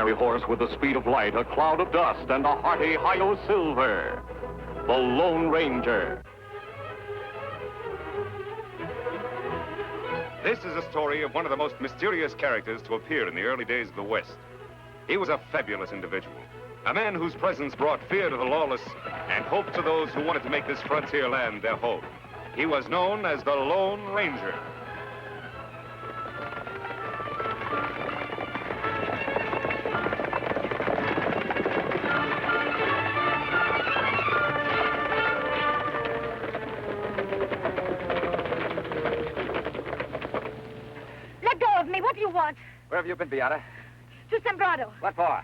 toy horse with the speed of light, a cloud of dust, and a hearty hi-yo silver. The Lone Ranger. This is a story of one of the most mysterious characters to appear in the early days of the West. He was a fabulous individual, a man whose presence brought fear to the lawless and hope to those who wanted to make this frontier land their home. He was known as the Lone Ranger. Let go of me. What do you want? Where have you been, Beata? To Sembrado. What for?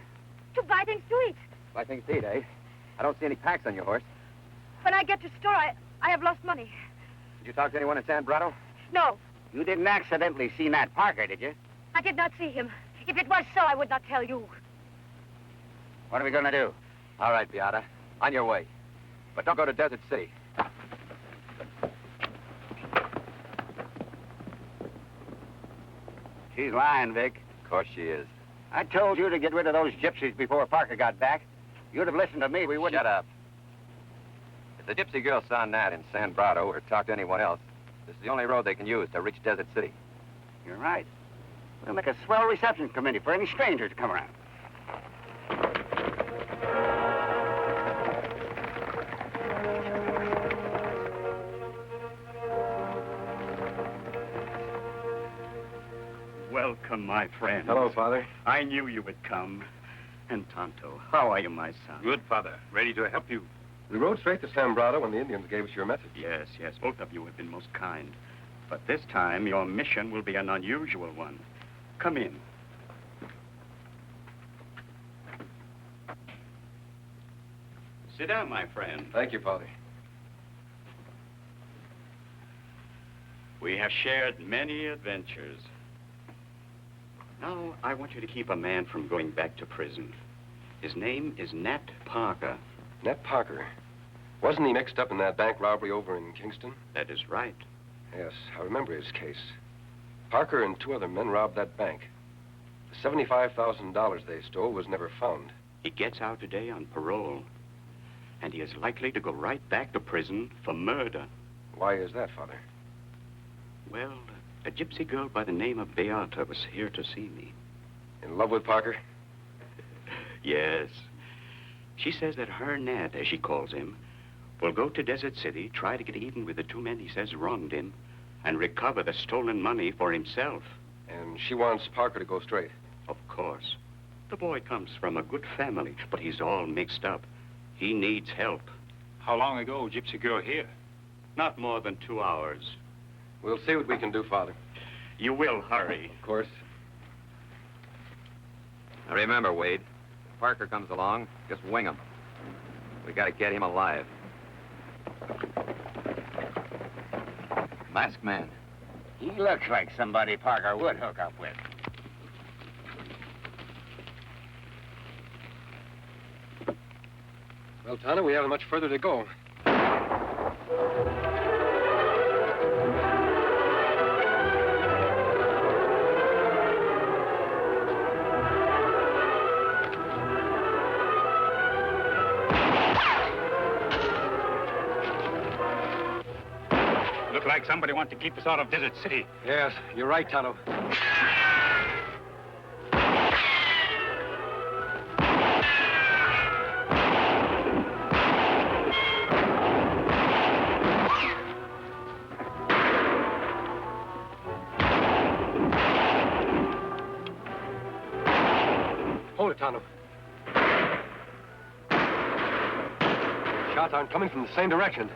To buy things to eat. Buy things to eat, eh? I don't see any packs on your horse. When I get to store, I have lost money. Did you talk to anyone in Sembrado? No, You didn't accidentally see Nat Parker, did you? I did not see him. If it was so, I would not tell you. What are we going to do? All right, Beata. On your way. But don't go to Desert City. She's lying, Vic. Of course she is. I told you to get rid of those gypsies before Parker got back. You'd have listened to me, we wouldn't... Shut up. If the gypsy girls saw Nat in Sembrado or talked to anyone else, this is the only road they can use to reach Desert City. You're right. We'll make a swell reception committee for any strangers to come around. Welcome, my friend. Hello, Father. I knew you would come. And Tonto, how are you, my son? Good, Father. Ready to help you. We rode straight to Sembrado when the Indians gave us your message. Yes, yes, both of you have been most kind. But this time, your mission will be an unusual one. Come in. Sit down, my friend. Thank you, Father. We have shared many adventures. Now, I want you to keep a man from going back to prison. His name is Nat Parker. Nat Parker. Wasn't he mixed up in that bank robbery over in Kingston? That is right. Yes, I remember his case. Parker and two other men robbed that bank. The $75,000 they stole was never found. He gets out today on parole. And he is likely to go right back to prison for murder. Why is that, Father? Well, a gypsy girl by the name of Beata was here to see me. In love with Parker? Yes. She says that her Nat, as she calls him, will go to Desert City, try to get even with the two men he says wronged him, and recover the stolen money for himself. And she wants Parker to go straight? Of course. The boy comes from a good family, but he's all mixed up. He needs help. How long ago, gypsy girl here? Not more than 2 hours. We'll see what we can do, Father. You will hurry. Of course. Now remember, Wade, if Parker comes along, just wing him. We gotta get him alive. Masked man. He looks like somebody Parker would hook up with. Well, Tana, we haven't much further to go. Look like somebody wants to keep us out of Desert City. Yes, you're right, Tonto. Hold it, Tonto. Shots aren't coming from the same direction.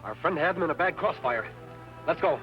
Our friend had them in a bad crossfire. Let's go.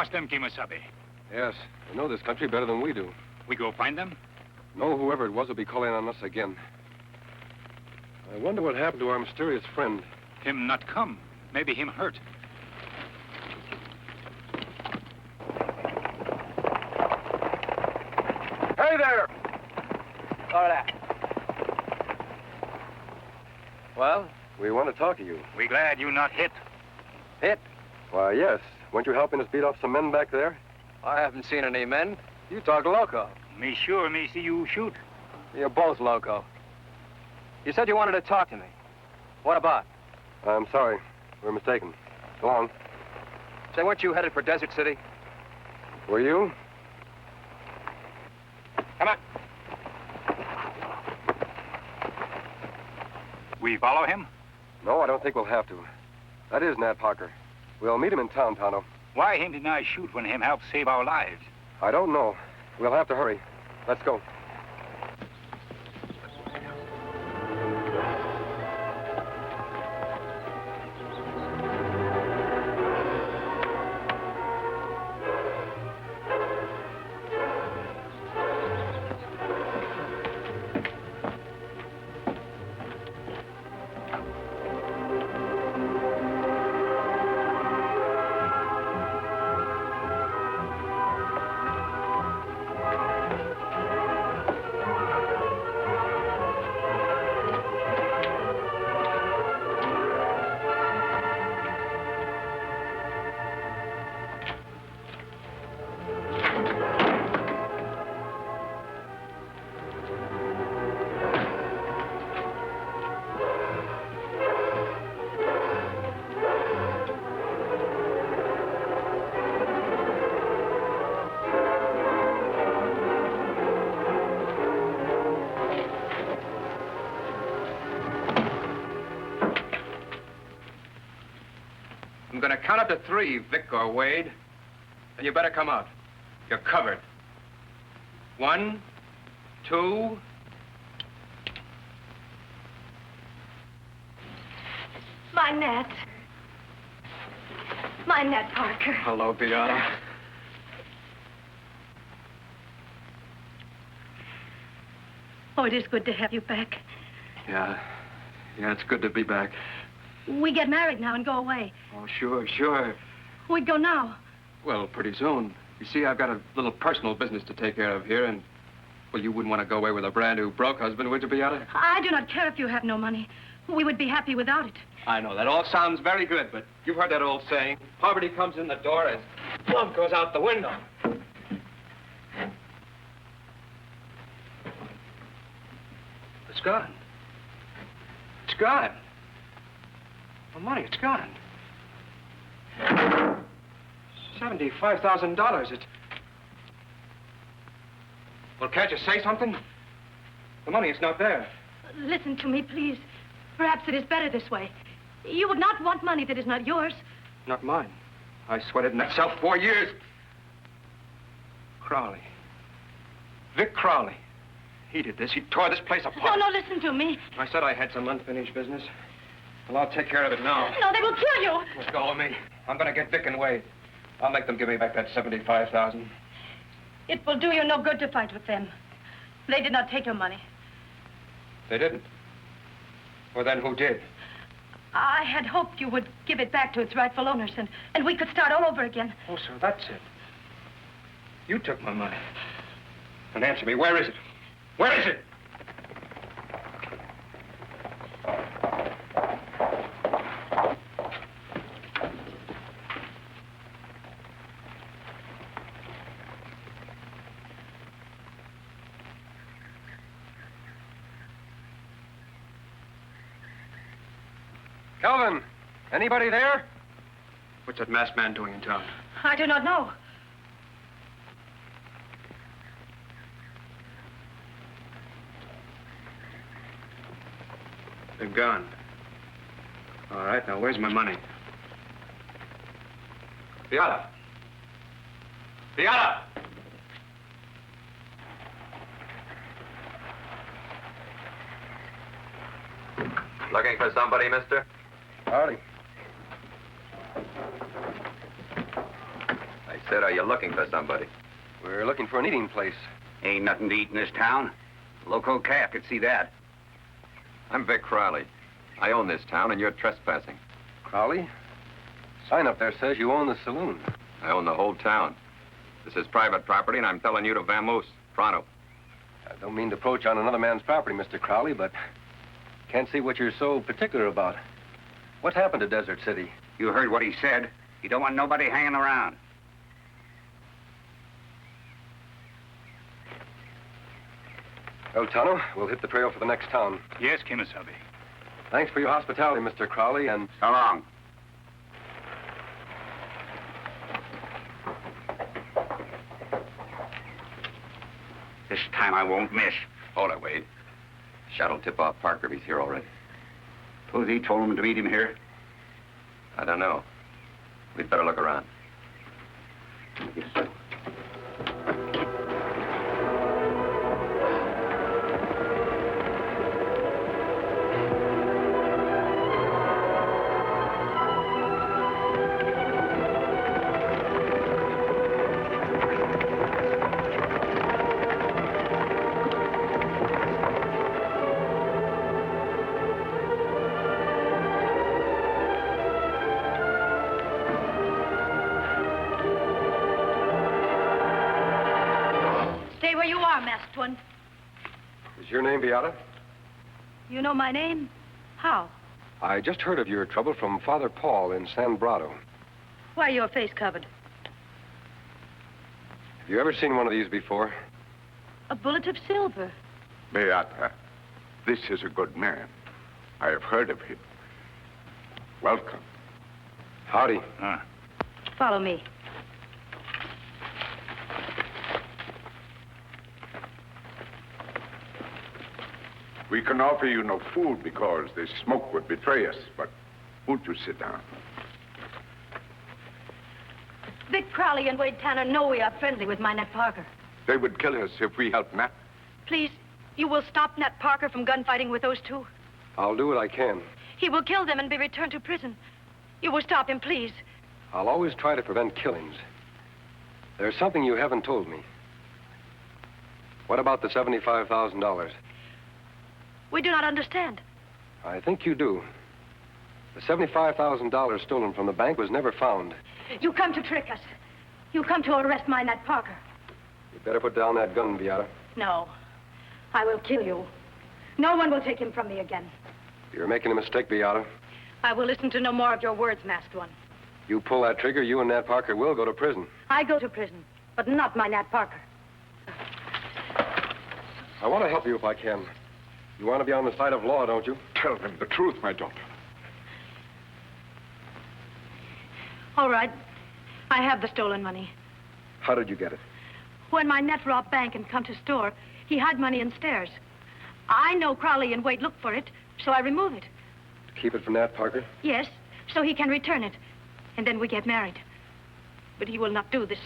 lost them, Kimasabi. Yes, they know this country better than we do. We go find them? No, whoever it was will be calling on us again. I wonder what happened to our mysterious friend. Him not come. Maybe him hurt. Hey there! All right. Well? We want to talk to you. We glad you not hit. Hit? Why, yes. Weren't you helping us beat off some men back there? I haven't seen any men. You talk loco. Me sure me see you shoot. You're both loco. You said you wanted to talk to me. What about? I'm sorry. We're mistaken. Go on. Say, weren't you headed for Desert City? Were you? Come on. We follow him? No, I don't think we'll have to. That is Nat Parker. We'll meet him in town, Tonto. Why him deny shoot when him help save our lives? I don't know. We'll have to hurry. Let's go. I'm gonna count up to 3, Vic or Wade. And you better come out. You're covered. 1, 2... My Nat. My Nat Parker. Hello, Beata. Oh, it is good to have you back. Yeah, it's good to be back. We get married now and go away. Oh, sure. We'd go now. Well, pretty soon. You see, I've got a little personal business to take care of here, and, well, you wouldn't want to go away with a brand new broke husband, would you, Beata? I do not care if you have no money. We would be happy without it. I know, that all sounds very good, but you've heard that old saying, poverty comes in the door as love goes out the window. It's gone. It's gone. My money, it's gone. $75,000. It's... Well, can't you say something? The money is not there. Listen to me, please. Perhaps it is better this way. You would not want money that is not yours. Not mine. I sweated in that cell 4 years. Crowley. Vic Crowley. He did this. He tore this place apart. No, listen to me. I said I had some unfinished business. Well, I'll take care of it now. No, they will kill you. Let go of me. I'm going to get Vic and Wade. I'll make them give me back that $75,000. It will do you no good to fight with them. They did not take your money. They didn't? Well, then who did? I had hoped you would give it back to its rightful owners, and we could start all over again. Oh, so that's it. You took my money. And answer me, where is it? Where is it? Calvin, anybody there? What's that masked man doing in town? I do not know. They're gone. All right, now where's my money? Beata! Beata! Looking for somebody, mister? Howdy. I said, are you looking for somebody? We're looking for an eating place. Ain't nothing to eat in this town. Local calf could see that. I'm Vic Crowley. I own this town, and you're trespassing. Crowley? Sign up there says you own the saloon. I own the whole town. This is private property, and I'm telling you to vamoose. Pronto. I don't mean to approach on another man's property, Mr. Crowley, but can't see what you're so particular about. What happened to Desert City? You heard what he said. He don't want nobody hanging around. Well, Tonto, we'll hit the trail for the next town. Yes, Kimasabi. Thanks for your hospitality, Mr. Crowley, and... So long. This time I won't miss. Hold it, Wade. Shot'll tip off Parker if he's here already. Suppose he told him to meet him here? I don't know. We'd better look around. Yes, sir. Stay where you are, masked one. Is your name Beata? You know my name? How? I just heard of your trouble from Father Paul in San Brado. Why your face covered? Have you ever seen one of these before? A bullet of silver. Beata, this is a good man. I have heard of him. Welcome. Howdy. Follow me. We can offer you no food because the smoke would betray us, but won't you sit down? Vic Crowley and Wade Tanner know we are friendly with my Nat Parker. They would kill us if we helped Nat. Please, you will stop Nat Parker from gunfighting with those two? I'll do what I can. He will kill them and be returned to prison. You will stop him, please. I'll always try to prevent killings. There's something you haven't told me. What about the $75,000? We do not understand. I think you do. The $75,000 stolen from the bank was never found. You come to trick us. You come to arrest my Nat Parker. You'd better put down that gun, Beata. No. I will kill you. No one will take him from me again. You're making a mistake, Beata. I will listen to no more of your words, masked one. You pull that trigger, you and Nat Parker will go to prison. I go to prison, but not my Nat Parker. I want to help you if I can. You want to be on the side of law, don't you? Tell them the truth, my daughter. All right. I have the stolen money. How did you get it? When my Nat robbed bank and come to store, he hid money in stairs. I know Crowley and Wade look for it, so I remove it. To keep it from Nat Parker? Yes, so he can return it. And then we get married. But he will not do this.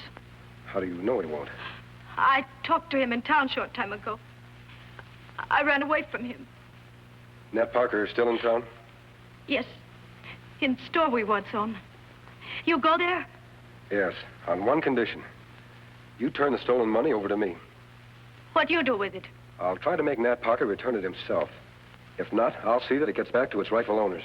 How do you know he won't? I talked to him in town short time ago. I ran away from him. Nat Parker is still in town? Yes, in store we once owned. You go there? Yes, on one condition. You turn the stolen money over to me. What do you do with it? I'll try to make Nat Parker return it himself. If not, I'll see that it gets back to its rightful owners.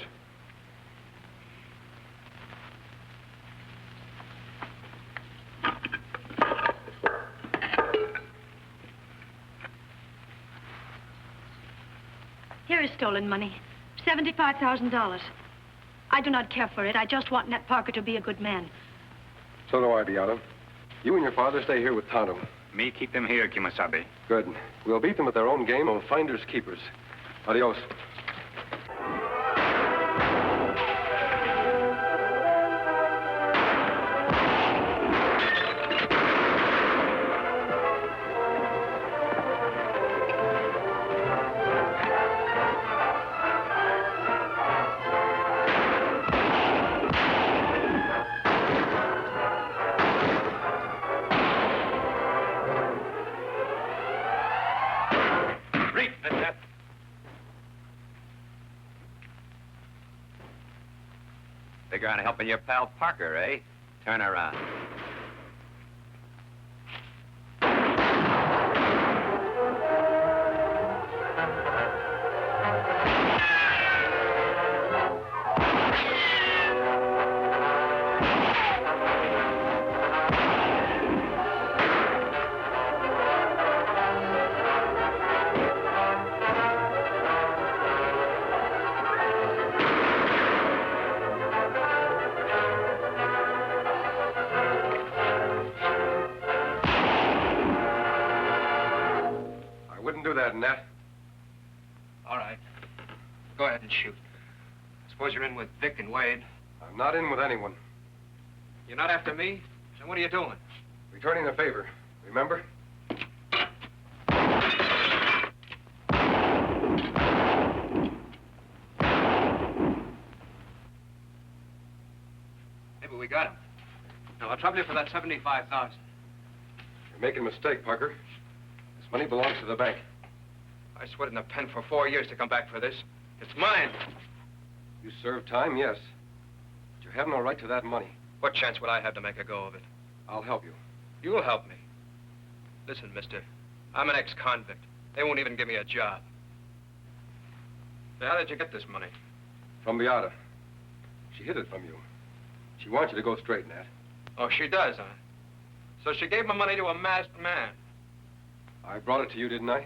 Here is stolen money. $75,000. I do not care for it. I just want Nat Parker to be a good man. So do I, Beata. You and your father stay here with Tonto. Me keep them here, Kimasabi. Good. We'll beat them at their own game of finders keepers. Adios. Figure on helping your pal Parker, eh? Turn around. ahead, Nat. All right. Go ahead and shoot. I suppose you're in with Vic and Wade. I'm not in with anyone. You're not after me? So what are you doing? Returning a favor, remember? Maybe we got him. Now, I'll trouble you for that $75,000. You're making a mistake, Parker. This money belongs to the bank. I sweated in the pen for 4 years to come back for this. It's mine. You served time, yes. But you have no right to that money. What chance would I have to make a go of it? I'll help you. You'll help me. Listen, mister, I'm an ex-convict. They won't even give me a job. So how did you get this money? From Beata. She hid it from you. She wants you to go straight, Nat. Oh, she does, huh? So she gave my money to a masked man. I brought it to you, didn't I?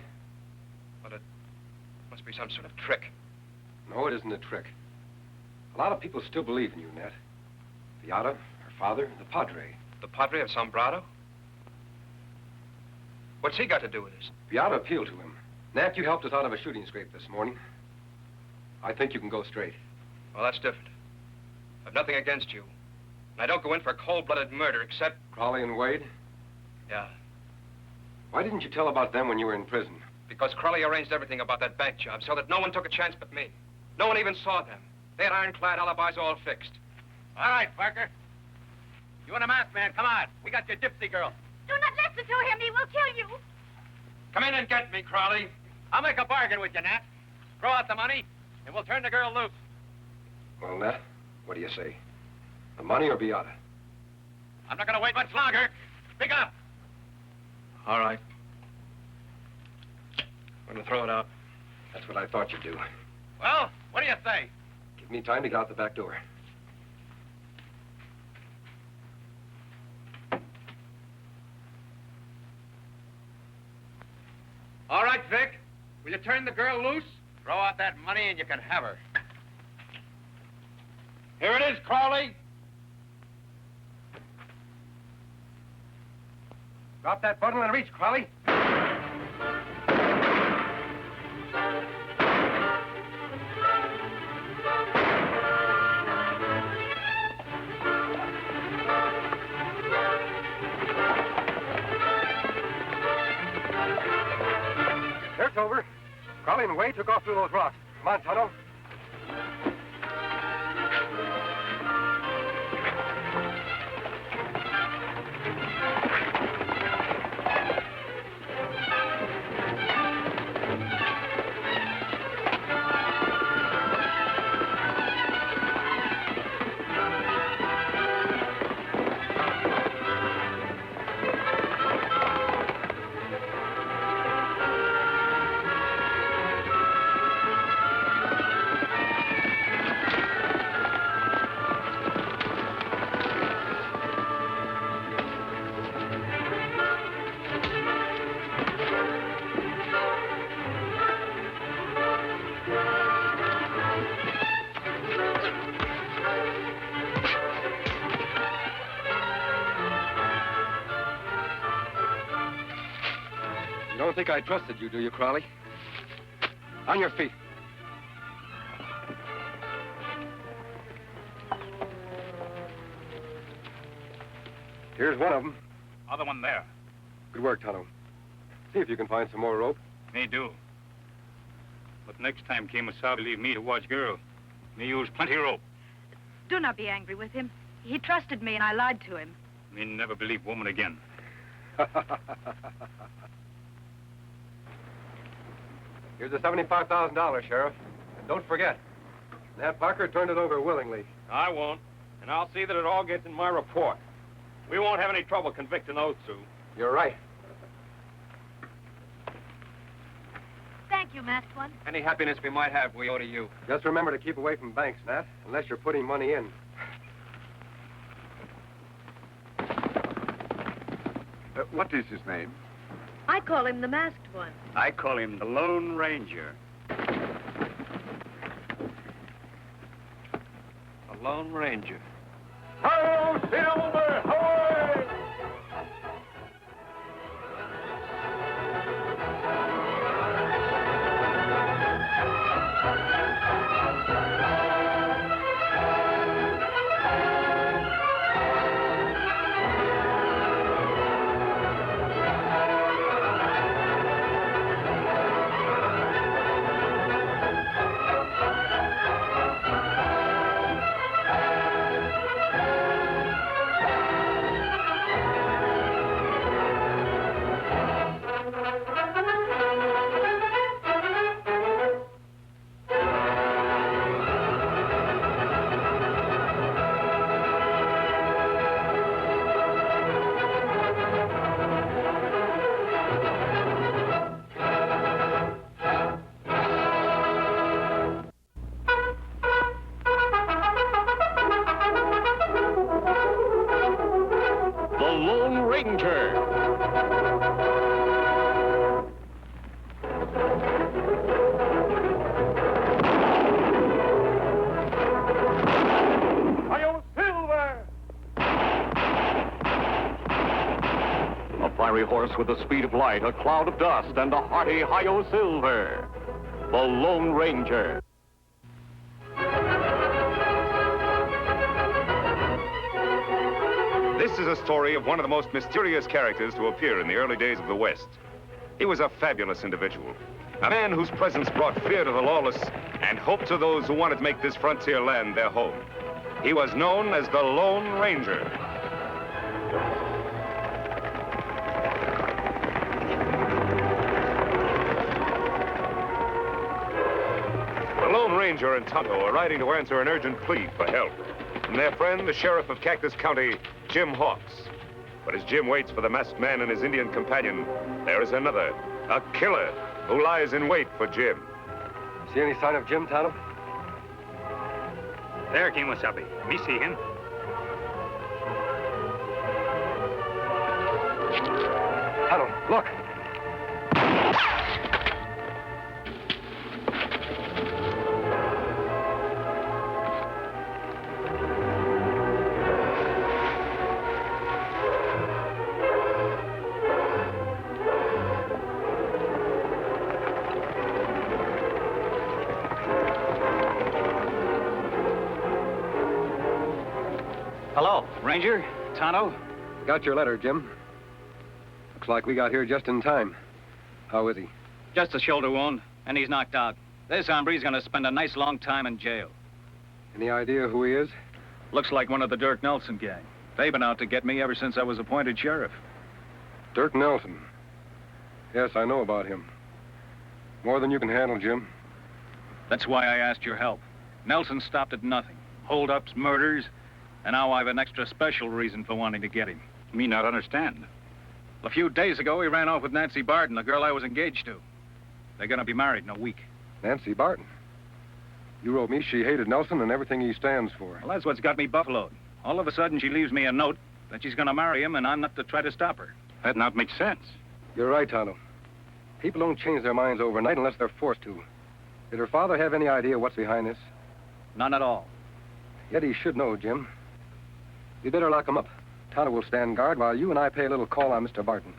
But it must be some sort of trick. No, it isn't a trick. A lot of people still believe in you, Nat. Beata, her father, the Padre. The Padre of Sombrado? What's he got to do with this? Beata appealed to him. Nat, you helped us out of a shooting scrape this morning. I think you can go straight. Well, that's different. I've nothing against you. And I don't go in for cold-blooded murder except... Crowley and Wade? Yeah. Why didn't you tell about them when you were in prison? Because Crowley arranged everything about that bank job so that no one took a chance but me. No one even saw them. They had ironclad alibis all fixed. All right, Parker. You and a masked man, come on. We got your gypsy girl. Do not listen to him. He will kill you. Come in and get me, Crowley. I'll make a bargain with you, Nat. Throw out the money, and we'll turn the girl loose. Well, Nat, what do you say? The money or Beata? I'm not going to wait much longer. Pick up. All right. I'm going to throw it out. That's what I thought you'd do. Well, what do you say? Give me time to get out the back door. All right, Vic. Will you turn the girl loose? Throw out that money and you can have her. Here it is, Crowley. Drop that bundle and reach, Crowley. It's over. Crowley and Wade took off through those rocks. Come on, Tonto. You don't think I trusted you, do you, Crowley? On your feet. Here's one of them. Other one there. Good work, Tonto. See if you can find some more rope. Me do. But next time Kemosabe leave me to watch girl. Me use plenty rope. Do not be angry with him. He trusted me and I lied to him. Me never believe woman again. Here's the $75,000, Sheriff. And don't forget, Nat Parker turned it over willingly. I won't. And I'll see that it all gets in my report. We won't have any trouble convicting those two. You're right. Thank you, masked one. Any happiness we might have, we owe to you. Just remember to keep away from banks, Nat, unless you're putting money in. What is his name? I call him the masked one. I call him the Lone Ranger. A Lone Ranger. Ho, Silver, ho! horse with the speed of light, a cloud of dust, and a hearty hi-yo silver. The Lone Ranger. This is a story of one of the most mysterious characters to appear in the early days of the West. He was a fabulous individual, a man whose presence brought fear to the lawless and hope to those who wanted to make this frontier land their home. He was known as the Lone Ranger. The Lone Ranger and Tonto are riding to answer an urgent plea for help from their friend, the sheriff of Cactus County, Jim Hawks. But as Jim waits for the masked man and his Indian companion, there is another, a killer, who lies in wait for Jim. See any sign of Jim, Tonto? There, Kimosabe. Me see him. Tonto, look. Hello, Ranger, Tonto. Got your letter, Jim. Looks like we got here just in time. How is he? Just a shoulder wound, and he's knocked out. This hombre's gonna spend a nice long time in jail. Any idea who he is? Looks like one of the Dirk Nelson gang. They've been out to get me ever since I was appointed sheriff. Dirk Nelson. Yes, I know about him. More than you can handle, Jim. That's why I asked your help. Nelson stopped at nothing. Hold-ups, murders, and now I've an extra special reason for wanting to get him. Me not understand. A few days ago, he ran off with Nancy Barton, the girl I was engaged to. They're gonna be married in a week. Nancy Barton. You wrote me she hated Nelson and everything he stands for. Well, that's what's got me buffaloed. All of a sudden, she leaves me a note that she's gonna marry him, and I'm not to try to stop her. That not makes sense. You're right, Tonto. People don't change their minds overnight unless they're forced to. Did her father have any idea what's behind this? None at all. Yet he should know, Jim. You better lock him up. Tonto will stand guard while you and I pay a little call on Mr. Barton.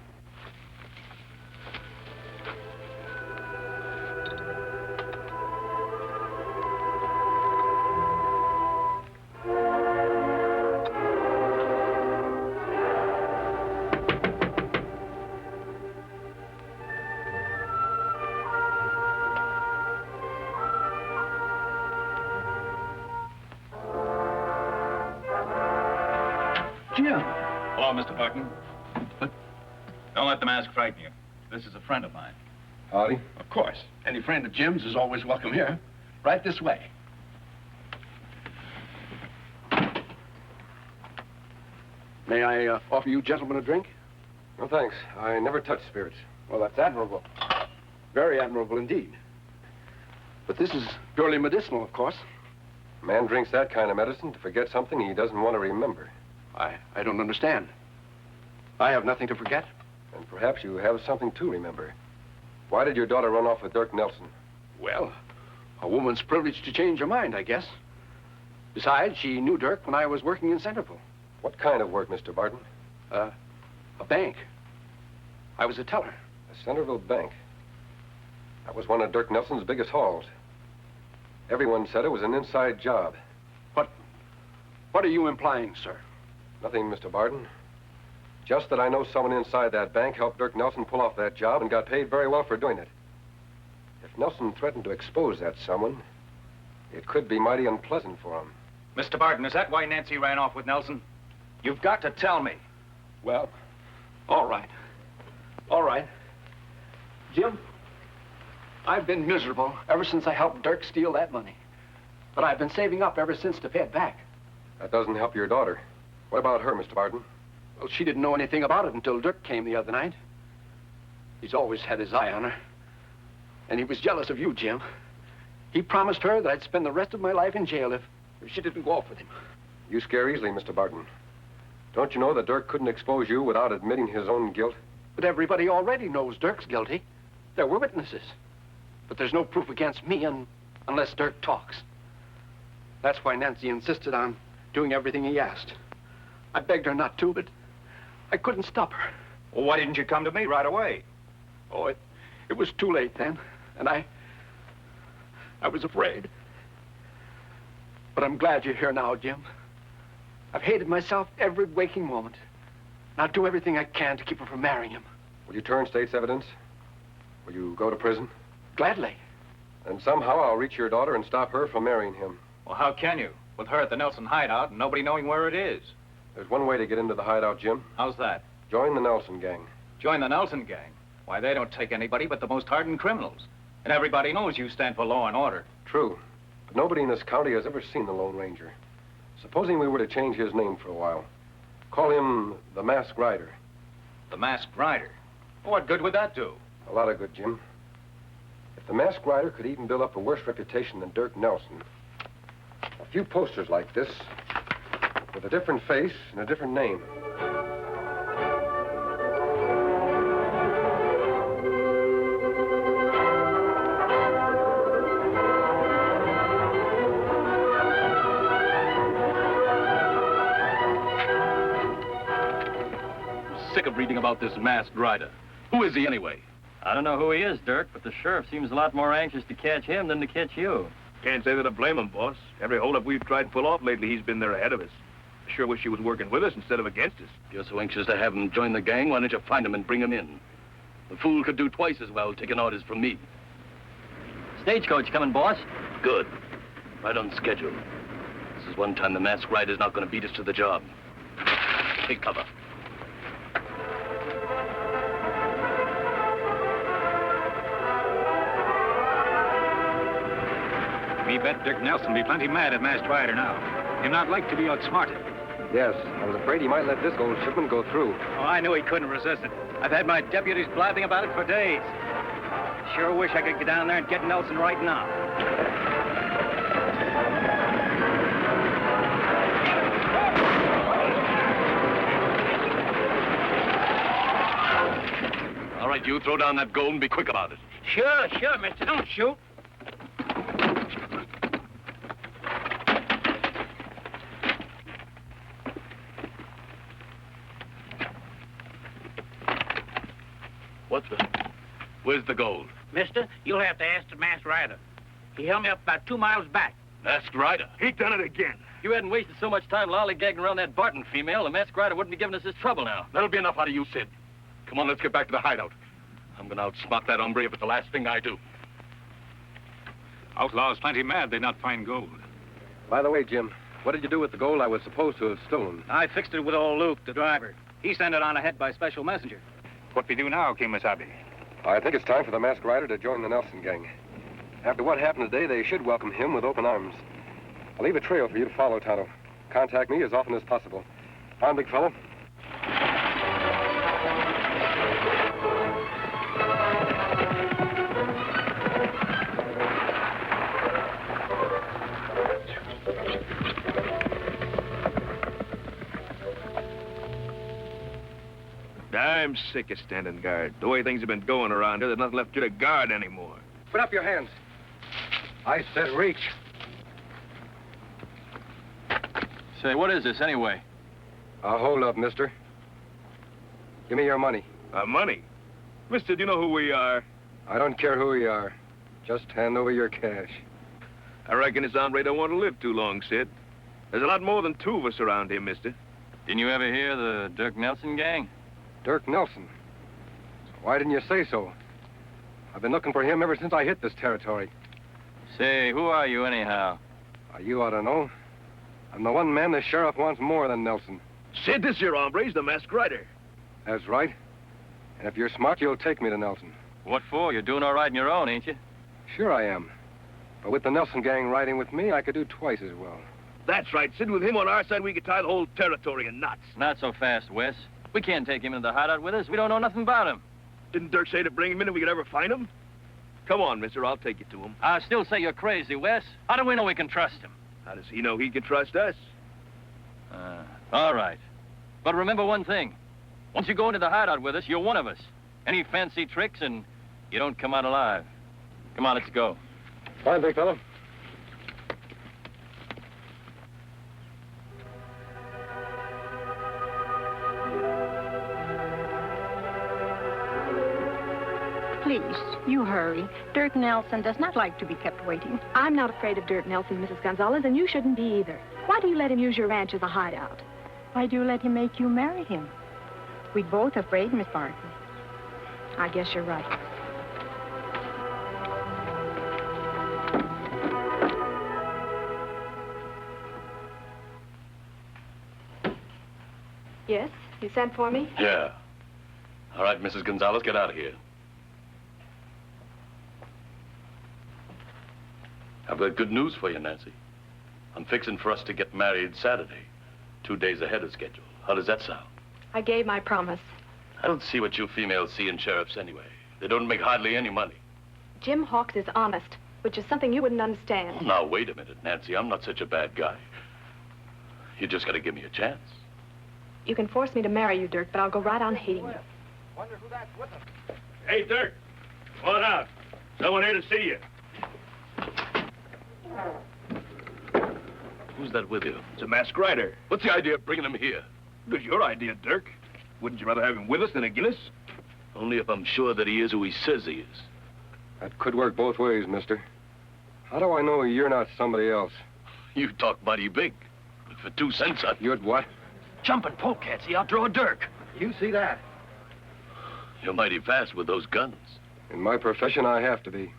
Jim. Hello, Mr. Barton. Don't let the mask frighten you. This is a friend of mine. Howdy. Of course. Any friend of Jim's is always welcome here. Right this way. May I offer you gentlemen a drink? No, thanks. I never touch spirits. Well, that's admirable. Very admirable indeed. But this is purely medicinal, of course. A man drinks that kind of medicine to forget something he doesn't want to remember. I don't understand. I have nothing to forget. And perhaps you have something to remember. Why did your daughter run off with Dirk Nelson? Well, a woman's privilege to change her mind, I guess. Besides, she knew Dirk when I was working in Centerville. What kind of work, Mr. Barton? A bank. I was a teller. A Centerville bank. That was one of Dirk Nelson's biggest hauls. Everyone said it was an inside job. What are you implying, sir? Nothing, Mr. Barton. Just that I know someone inside that bank helped Dirk Nelson pull off that job and got paid very well for doing it. If Nelson threatened to expose that someone, it could be mighty unpleasant for him. Mr. Barton, is that why Nancy ran off with Nelson? You've got to tell me. Well, all right. All right. Jim, I've been miserable ever since I helped Dirk steal that money. But I've been saving up ever since to pay it back. That doesn't help your daughter. What about her, Mr. Barton? Well, she didn't know anything about it until Dirk came the other night. He's always had his eye on her. And he was jealous of you, Jim. He promised her that I'd spend the rest of my life in jail if she didn't go off with him. You scare easily, Mr. Barton. Don't you know that Dirk couldn't expose you without admitting his own guilt? But everybody already knows Dirk's guilty. There were witnesses. But there's no proof against me unless Dirk talks. That's why Nancy insisted on doing everything he asked. I begged her not to, but I couldn't stop her. Well, why didn't you come to me right away? Oh, it was too late then. And I was afraid. But I'm glad you're here now, Jim. I've hated myself every waking moment. And I'll do everything I can to keep her from marrying him. Will you turn state's evidence? Will you go to prison? Gladly. And somehow I'll reach your daughter and stop her from marrying him. Well, how can you? With her at the Nelson hideout and nobody knowing where it is. There's one way to get into the hideout, Jim. How's that? Join the Nelson gang. Join the Nelson gang? Why, they don't take anybody but the most hardened criminals. And everybody knows you stand for law and order. True. But nobody in this county has ever seen the Lone Ranger. Supposing we were to change his name for a while. Call him the Masked Rider. The Masked Rider? What good would that do? A lot of good, Jim. If the Masked Rider could even build up a worse reputation than Dirk Nelson, a few posters like this, with a different face and a different name. I'm sick of reading about this Masked Rider. Who is he anyway? I don't know who he is, Dirk, but the sheriff seems a lot more anxious to catch him than to catch you. Can't say that I blame him, boss. Every holdup we've tried to pull off lately, he's been there ahead of us. I sure wish he was working with us instead of against us. If you're so anxious to have him join the gang, why don't you find him and bring him in? The fool could do twice as well taking orders from me. Stagecoach coming, boss. Good. Right on schedule. This is one time the Masked Rider's not going to beat us to the job. Take cover. Me bet Dirk Nelson be plenty mad at Masked Rider now. He'd not like to be outsmarted. Yes, I was afraid he might let this gold shipment go through. Oh, I knew he couldn't resist it. I've had my deputies blabbing about it for days. Sure wish I could get down there and get Nelson right now. All right, you throw down that gold and be quick about it. Sure, mister. Don't shoot. Where's the gold? Mister, you'll have to ask the Masked Rider. He held me up about 2 miles back. Masked Rider? He done it again. If you hadn't wasted so much time lollygagging around that Barton female, the Masked Rider wouldn't be giving us this trouble now. That'll be enough out of you, Sid. Come on, let's get back to the hideout. I'm going to outsmart that hombre if it's the last thing I do. Outlaw's plenty mad they not find gold. By the way, Jim, what did you do with the gold I was supposed to have stolen? I fixed it with old Luke, the driver. He sent it on ahead by special messenger. What we do now, Kimasabi? I think it's time for the Masked Rider to join the Nelson gang. After what happened today, they should welcome him with open arms. I'll leave a trail for you to follow, Tonto. Contact me as often as possible. On, big fellow. I'm sick of standing guard. The way things have been going around here, there's nothing left to get a guard anymore. Put up your hands. I said reach. Say, what is this anyway? Hold up, mister. Give me your money. Money? Mister, do you know who we are? I don't care who you are. Just hand over your cash. I reckon this hombre don't want to live too long, Sid. There's a lot more than 2 of us around here, mister. Didn't you ever hear the Dirk Nelson gang? Dirk Nelson? Why didn't you say so? I've been looking for him ever since I hit this territory. Say, who are you anyhow? You ought to know. I'm the one man the sheriff wants more than Nelson. Sid, this here hombre's the Masked Rider. That's right. And if you're smart, you'll take me to Nelson. What for? You're doing all right on your own, ain't you? Sure I am. But with the Nelson gang riding with me, I could do twice as well. That's right, Sid. With him on our side, we could tie the whole territory in knots. Not so fast, Wes. We can't take him into the hideout with us. We don't know nothing about him. Didn't Dirk say to bring him in if we could ever find him? Come on, mister. I'll take you to him. I still say you're crazy, Wes. How do we know we can trust him? How does he know he can trust us? All right. But remember one thing. Once you go into the hideout with us, you're one of us. Any fancy tricks and you don't come out alive. Come on, let's go. Fine, big fellow. Please, you hurry. Dirk Nelson does not like to be kept waiting. I'm not afraid of Dirk Nelson, Mrs. Gonzalez, and you shouldn't be either. Why do you let him use your ranch as a hideout? Why do you let him make you marry him? We're both afraid, Miss Barton. I guess you're right. Yes? You sent for me? Yeah. All right, Mrs. Gonzalez, get out of here. I've got good news for you, Nancy. I'm fixing for us to get married Saturday, 2 days ahead of schedule. How does that sound? I gave my promise. I don't see what you females see in sheriffs anyway. They don't make hardly any money. Jim Hawks is honest, which is something you wouldn't understand. Oh, now, wait a minute, Nancy. I'm not such a bad guy. You just got to give me a chance. You can force me to marry you, Dirk, but I'll go right on hating you. Wonder who that's with them. Hey, Dirk. Come on out. Someone here to see you. Who's that with you? It's a masked rider. What's the idea of bringing him here? It was your idea, Dirk. Wouldn't you rather have him with us than against us? Only if I'm sure that he is who he says he is. That could work both ways, mister. How do I know you're not somebody else? You talk mighty big. But for 2 cents, You'd what? Jumping polecats. He outdraw Dirk. You see that? You're mighty fast with those guns. In my profession, I have to be.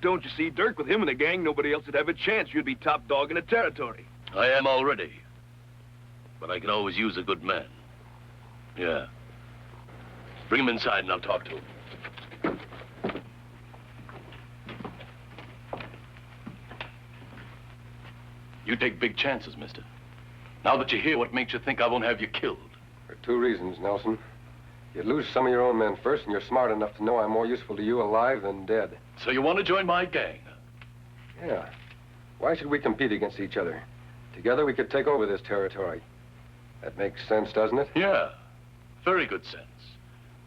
Don't you see, Dirk, with him in the gang, nobody else would have a chance. You'd be top dog in the territory. I am already. But I can always use a good man. Yeah. Bring him inside and I'll talk to him. You take big chances, mister. Now that you're here, what makes you think I won't have you killed? For 2 reasons, Nelson. You'd lose some of your own men first, and you're smart enough to know I'm more useful to you alive than dead. So you want to join my gang? Yeah. Why should we compete against each other? Together we could take over this territory. That makes sense, doesn't it? Yeah. Very good sense.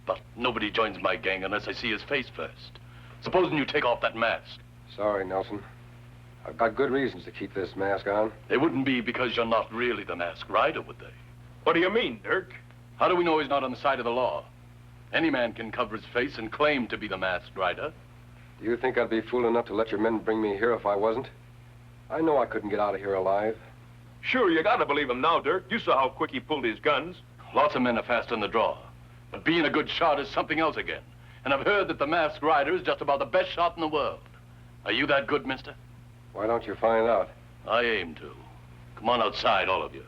But nobody joins my gang unless I see his face first. Supposing you take off that mask. Sorry, Nelson. I've got good reasons to keep this mask on. They wouldn't be because you're not really the masked rider, would they? What do you mean, Dirk? How do we know he's not on the side of the law? Any man can cover his face and claim to be the masked rider. Do you think I'd be fool enough to let your men bring me here if I wasn't? I know I couldn't get out of here alive. Sure, you gotta believe him now, Dirk. You saw how quick he pulled his guns. Lots of men are fast on the draw. But being a good shot is something else again. And I've heard that the masked rider is just about the best shot in the world. Are you that good, mister? Why don't you find out? I aim to. Come on outside, all of you.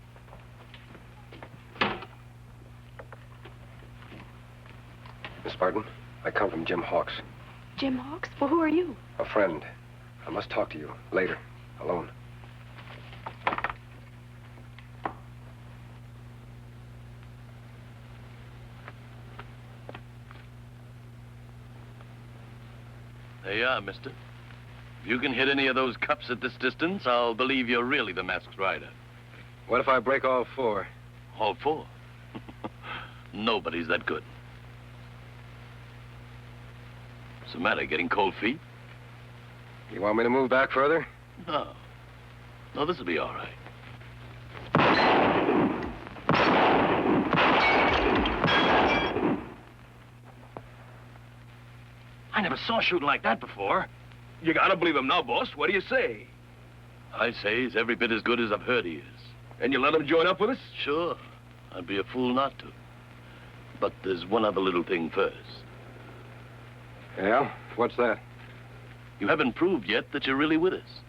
Miss Barton, I come from Jim Hawks. Jim Hawks? Well, who are you? A friend. I must talk to you later, alone. There you are, mister. If you can hit any of those cups at this distance, I'll believe you're really the masked rider. What if I break all 4? All 4? Nobody's that good. What's the matter, getting cold feet? You want me to move back further? No. No, this'll be all right. I never saw shooting like that before. You gotta believe him now, boss. What do you say? I say he's every bit as good as I've heard he is. And you let him join up with us? Sure. I'd be a fool not to. But there's one other little thing first. Yeah? What's that? You haven't proved yet that you're really with us.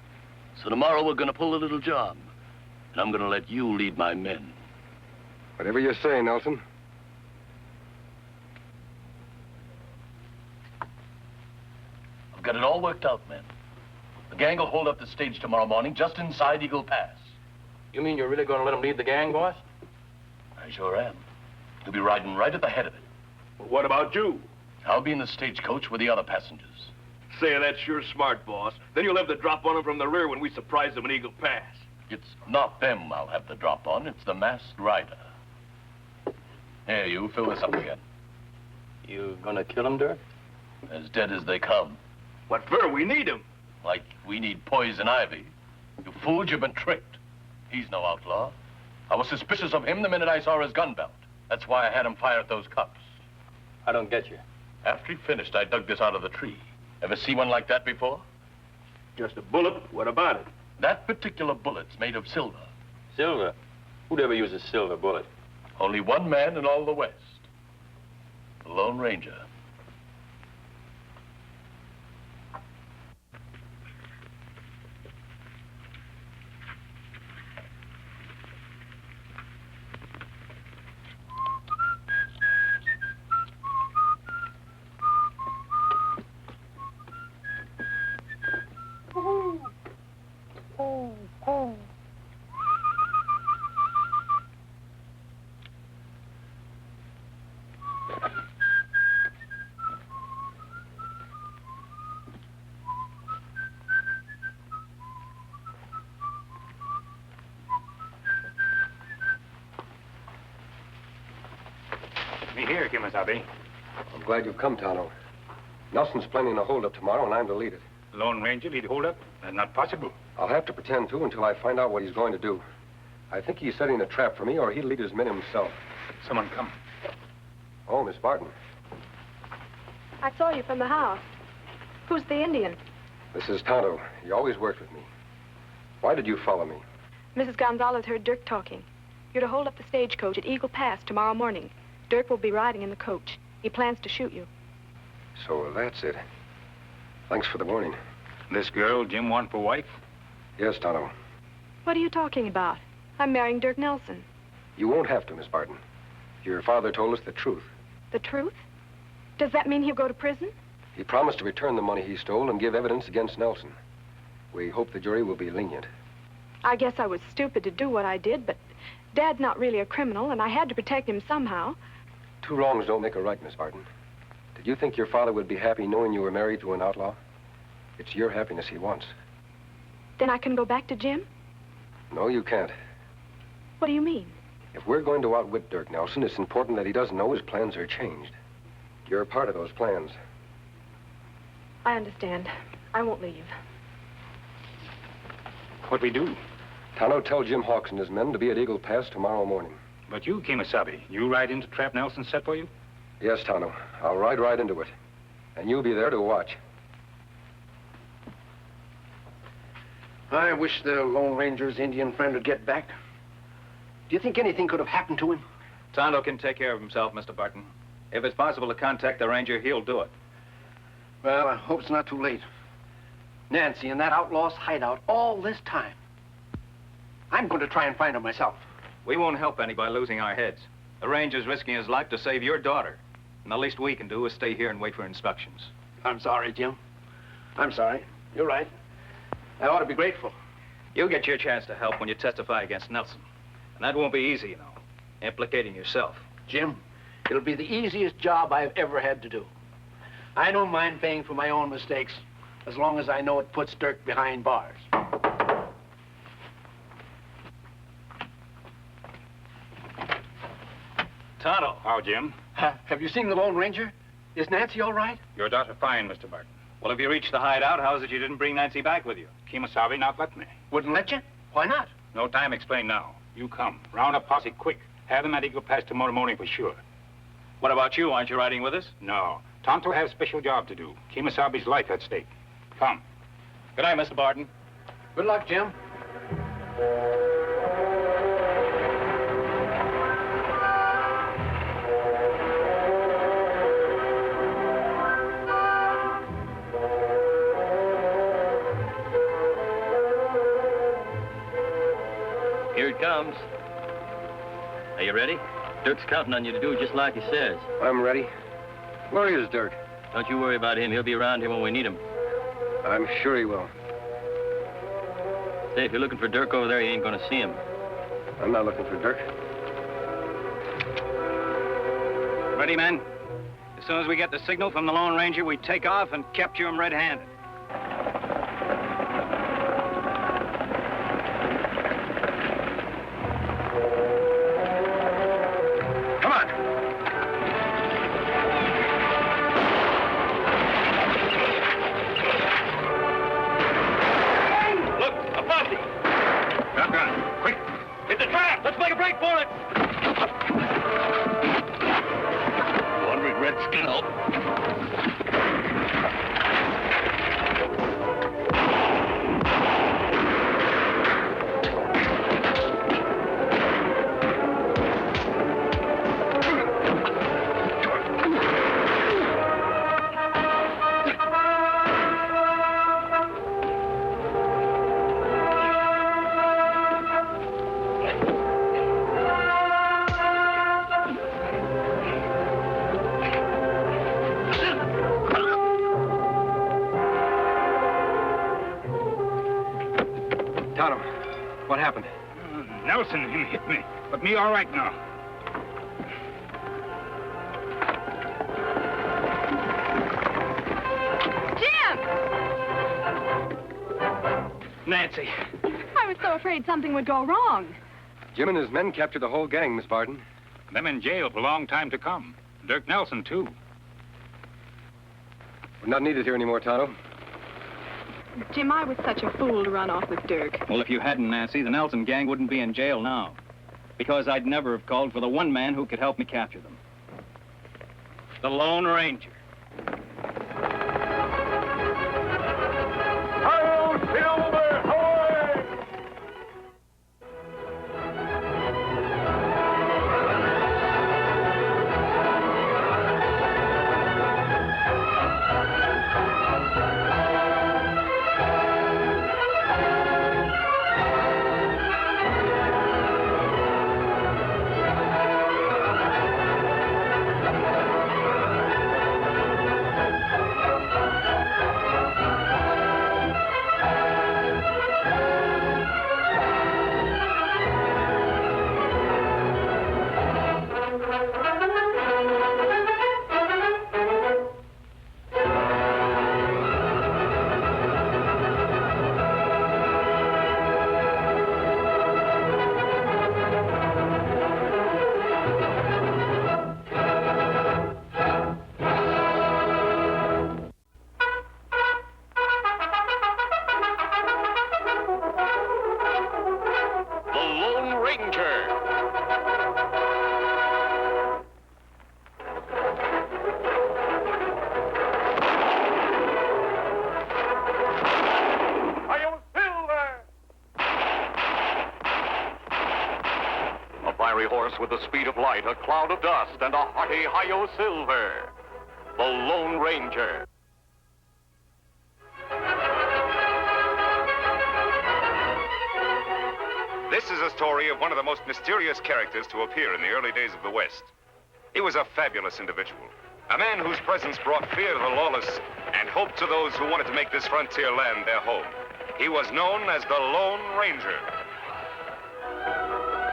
So tomorrow we're gonna pull a little job. And I'm gonna let you lead my men. Whatever you say, Nelson. I've got it all worked out, men. The gang will hold up the stage tomorrow morning just inside Eagle Pass. You mean you're really going to let him lead the gang, boss? I sure am. You'll be riding right at the head of it. Well, what about you? I'll be in the stagecoach with the other passengers. Say, that's sure smart, boss. Then you'll have the drop on them from the rear when we surprise them in Eagle Pass. It's not them I'll have the drop on. It's the masked rider. Here, you fill this up again. You gonna kill him, Dirk? As dead as they come. What for? We need him. Like we need poison ivy. You fools, you've been tricked. He's no outlaw. I was suspicious of him the minute I saw his gun belt. That's why I had him fire at those cops. I don't get you. After he finished, I dug this out of the tree. Ever see one like that before? Just a bullet? What about it? That particular bullet's made of silver. Silver? Who'd ever use a silver bullet? Only one man in all the West. The Lone Ranger. Me here, Kimasabi. I'm glad you've come, Tonto. Nelson's planning a holdup tomorrow, and I'm to lead it. Lone Ranger lead hold up? That's not possible. I'll have to pretend to until I find out what he's going to do. I think he's setting a trap for me, or he'll lead his men himself. Someone come. Oh, Miss Barton. I saw you from the house. Who's the Indian? This is Tonto. He always worked with me. Why did you follow me? Mrs. Gonzalez heard Dirk talking. You're to hold up the stagecoach at Eagle Pass tomorrow morning. Dirk will be riding in the coach. He plans to shoot you. So that's it. Thanks for the warning. This girl Jim want for wife? Yes, Tonto. What are you talking about? I'm marrying Dirk Nelson. You won't have to, Miss Barton. Your father told us the truth. The truth? Does that mean he'll go to prison? He promised to return the money he stole and give evidence against Nelson. We hope the jury will be lenient. I guess I was stupid to do what I did, but Dad's not really a criminal, and I had to protect him somehow. Two wrongs don't make a right, Miss Barton. Did you think your father would be happy knowing you were married to an outlaw? It's your happiness he wants. Then I can go back to Jim? No, you can't. What do you mean? If we're going to outwit Dirk Nelson, it's important that he doesn't know his plans are changed. You're a part of those plans. I understand. I won't leave. What we do? Tonto, tell Jim Hawks and his men to be at Eagle Pass tomorrow morning. But you, Kimasabi, you ride into trap Nelson set for you? Yes, Tonto. I'll ride right into it. And you'll be there to watch. I wish the Lone Ranger's Indian friend would get back. Do you think anything could have happened to him? Tonto can take care of himself, Mr. Barton. If it's possible to contact the ranger, he'll do it. Well, I hope it's not too late. Nancy in that outlaw's hideout all this time. I'm going to try and find her myself. We won't help any by losing our heads. The ranger's risking his life to save your daughter. And the least we can do is stay here and wait for instructions. I'm sorry, Jim. I'm sorry. You're right. I ought to be grateful. You'll get your chance to help when you testify against Nelson. And that won't be easy, you know, implicating yourself. Jim, it'll be the easiest job I've ever had to do. I don't mind paying for my own mistakes, as long as I know it puts Dirk behind bars. Tonto. How, Jim? Have you seen the Lone Ranger? Is Nancy all right? Your daughter fine, Mr. Barton. Well, if you reached the hideout, how is it you didn't bring Nancy back with you? Kimasabi not let me. Wouldn't let you? Why not? No time explain now. You come. Round up posse quick. Have them at Eagle Pass tomorrow morning for sure. What about you? Aren't you riding with us? No. Tonto has special job to do. Kimasabi's life at stake. Come. Good night, Mr. Barton. Good luck, Jim. Here it comes. Are you ready? Dirk's counting on you to do just like he says. I'm ready. Where is Dirk? Don't you worry about him. He'll be around here when we need him. I'm sure he will. Say, if you're looking for Dirk over there, you ain't gonna see him. I'm not looking for Dirk. Ready, men? As soon as we get the signal from the Lone Ranger, we take off and capture him red-handed. Come on. Look, a posse. Shotgun. Quick. It's a trap. Let's make a break for it. 100 Redskin help. Tonto, what happened? Nelson, him hit me. But me all right now. Nancy. I was so afraid something would go wrong. Jim and his men captured the whole gang, Miss Barton. Them in jail for a long time to come. Dirk Nelson, too. We're not needed here anymore, Tonto. Jim, I was such a fool to run off with Dirk. Well, if you hadn't, Nancy, the Nelson gang wouldn't be in jail now. Because I'd never have called for the one man who could help me capture them. The Lone Ranger. With the speed of light, a cloud of dust, and a hearty hi-yo silver. The Lone Ranger. This is a story of one of the most mysterious characters to appear in the early days of the West. He was a fabulous individual, a man whose presence brought fear to the lawless and hope to those who wanted to make this frontier land their home. He was known as the Lone Ranger.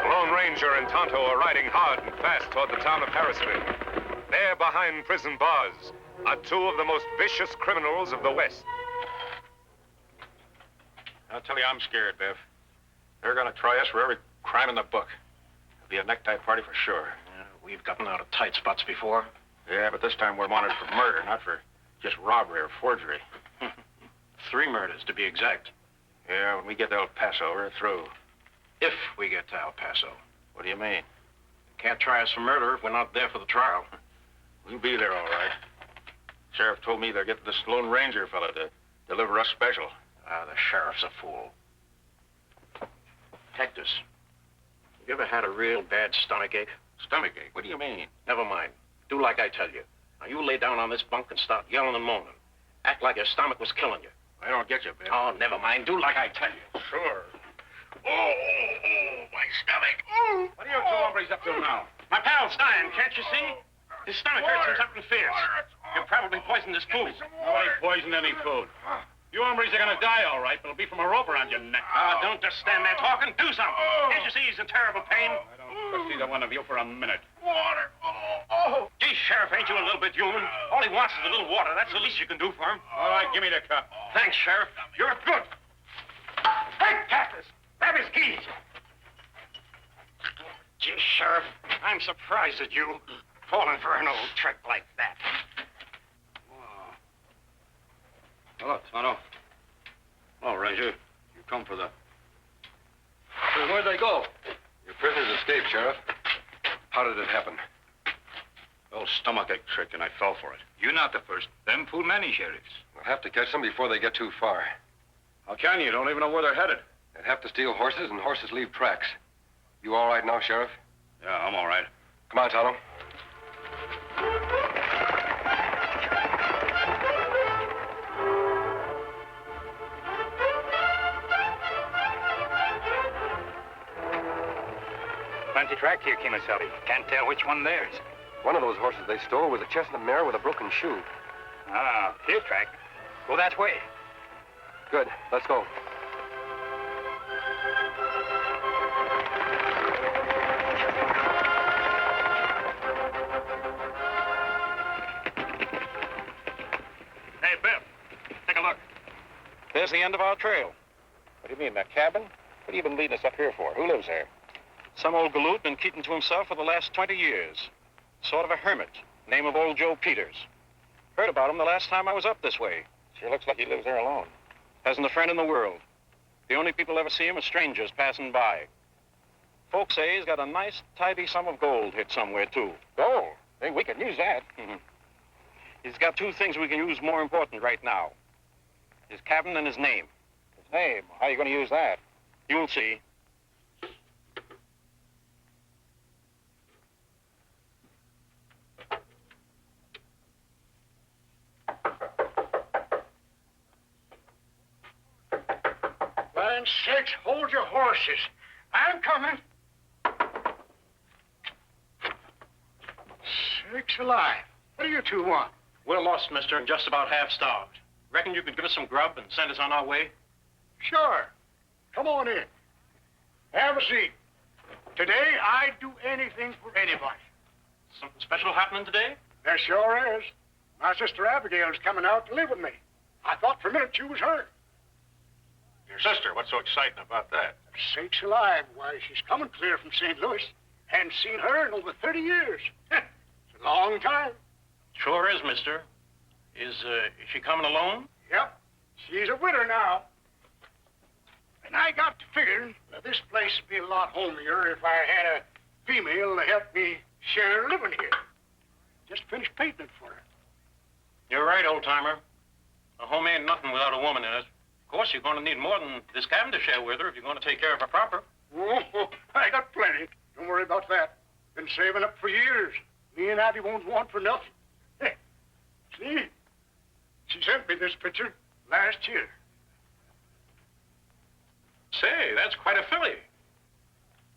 Lone Ranger and Tonto are riding hard and fast toward the town of Harrisville. There, behind prison bars, are two of the most vicious criminals of the West. I'll tell you, I'm scared, Bev. They're going to try us for every crime in the book. It'll be a necktie party for sure. We've gotten out of tight spots before. Yeah, but this time we're wanted for murder, not for just robbery or forgery. 3 murders, to be exact. Yeah, when we get to El Paso, we're through. If we get to El Paso. What do you mean? Can't try us for murder if we're not there for the trial. We'll be there, all right. Sheriff told me they're getting this Lone Ranger fella to deliver us special. The sheriff's a fool. Hector's, you ever had a real bad stomachache? Stomachache? What do you mean? Never mind. Do like I tell you. Now, you lay down on this bunk and start yelling and moaning. Act like your stomach was killing you. I don't get you, Ben. Oh, never mind. Do like I tell you. Sure. Oh, my stomach. What are you two hombres up to now? My pal's dying, can't you see? His stomach hurts him something fierce. You probably poisoned his food. Nobody poisoned any food. You hombres are gonna die, all right, but it'll be from a rope around your neck. Don't just stand there talking. Do something. Can't you see he's in terrible pain? I don't trust either one of you for a minute. Water. Gee, Sheriff, ain't you a little bit human? All he wants is a little water. That's the least you can do for him. All right, give me the cup. Thanks, Sheriff. You're good. Hey, Cactus, grab his keys. Gee, Sheriff, I'm surprised at you falling for an old trick like that. Hello, Tonto. Oh, Ranger, you come for the... Hey, where'd they go? Your prisoners escaped, Sheriff. How did it happen? Old stomachache trick, and I fell for it. You're not the first. Them fool many sheriffs. We'll have to catch them before they get too far. How can you? You don't even know where they're headed. They'd have to steal horses, and horses leave tracks. You all right now, Sheriff? Yeah, I'm all right. Come on, Tonto. Plenty track here, Kemosabe. Can't tell which one theirs. One of those horses they stole was a chestnut mare with a broken shoe. Ah, clear track. Go that way. Good. Let's go. There's the end of our trail. What do you mean, that cabin? What have you been leading us up here for? Who lives there? Some old galoot been keeping to himself for the last 20 years. Sort of a hermit. Name of old Joe Peters. Heard about him the last time I was up this way. Sure looks like he lives there alone. Hasn't a friend in the world. The only people ever see him are strangers passing by. Folks say he's got a nice, tidy sum of gold hid somewhere, too. Gold? Hey, we can use that. He's got two things we can use more important right now. His cabin and his name. His name? How are you going to use that? You'll see. Land's sakes, hold your horses. I'm coming. Sakes alive. What do you two want? We're lost, mister, and just about half starved. Reckon you could give us some grub and send us on our way? Sure. Come on in. Have a seat. Today, I'd do anything for anybody. Something special happening today? There sure is. My sister Abigail's coming out to live with me. I thought for a minute you was her. Your sister? What's so exciting about that? Sakes alive. Why, she's coming clear from St. Louis. Hadn't seen her in over 30 years. It's a long time. Sure is, mister. Is she coming alone? Yep. She's a widow now. And I got to figuring that this place would be a lot homier if I had a female to help me share living here. Just finished painting it for her. You're right, old-timer. A home ain't nothing without a woman in it. Of course, you're going to need more than this cabin to share with her if you're going to take care of her proper. Oh, I got plenty. Don't worry about that. Been saving up for years. Me and Abby won't want for nothing. Hey, see? She sent me this picture last year. Say, that's quite a filly.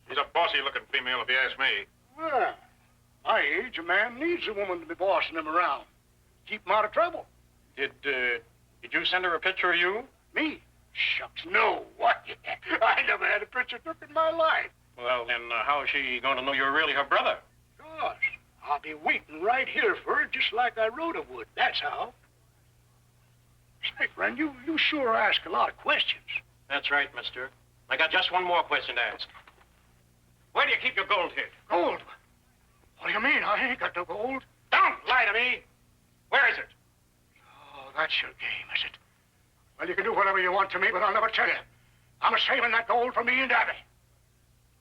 She's a bossy-looking female, if you ask me. Well, my age, a man needs a woman to be bossing him around. Keep him out of trouble. Did you send her a picture of you? Me? Shucks, no. What? I never had a picture took in my life. Well, then, how is she going to know you're really her brother? Gosh, I'll be waiting right here for her just like I Rhoda would. That's how. Say, friend, you sure ask a lot of questions. That's right, mister. I got just one more question to ask. Where do you keep your gold hid? Gold? What do you mean? I ain't got no gold. Don't lie to me. Where is it? Oh, that's your game, is it? Well, you can do whatever you want to me, but I'll never tell you. I'm saving that gold for me and Abby.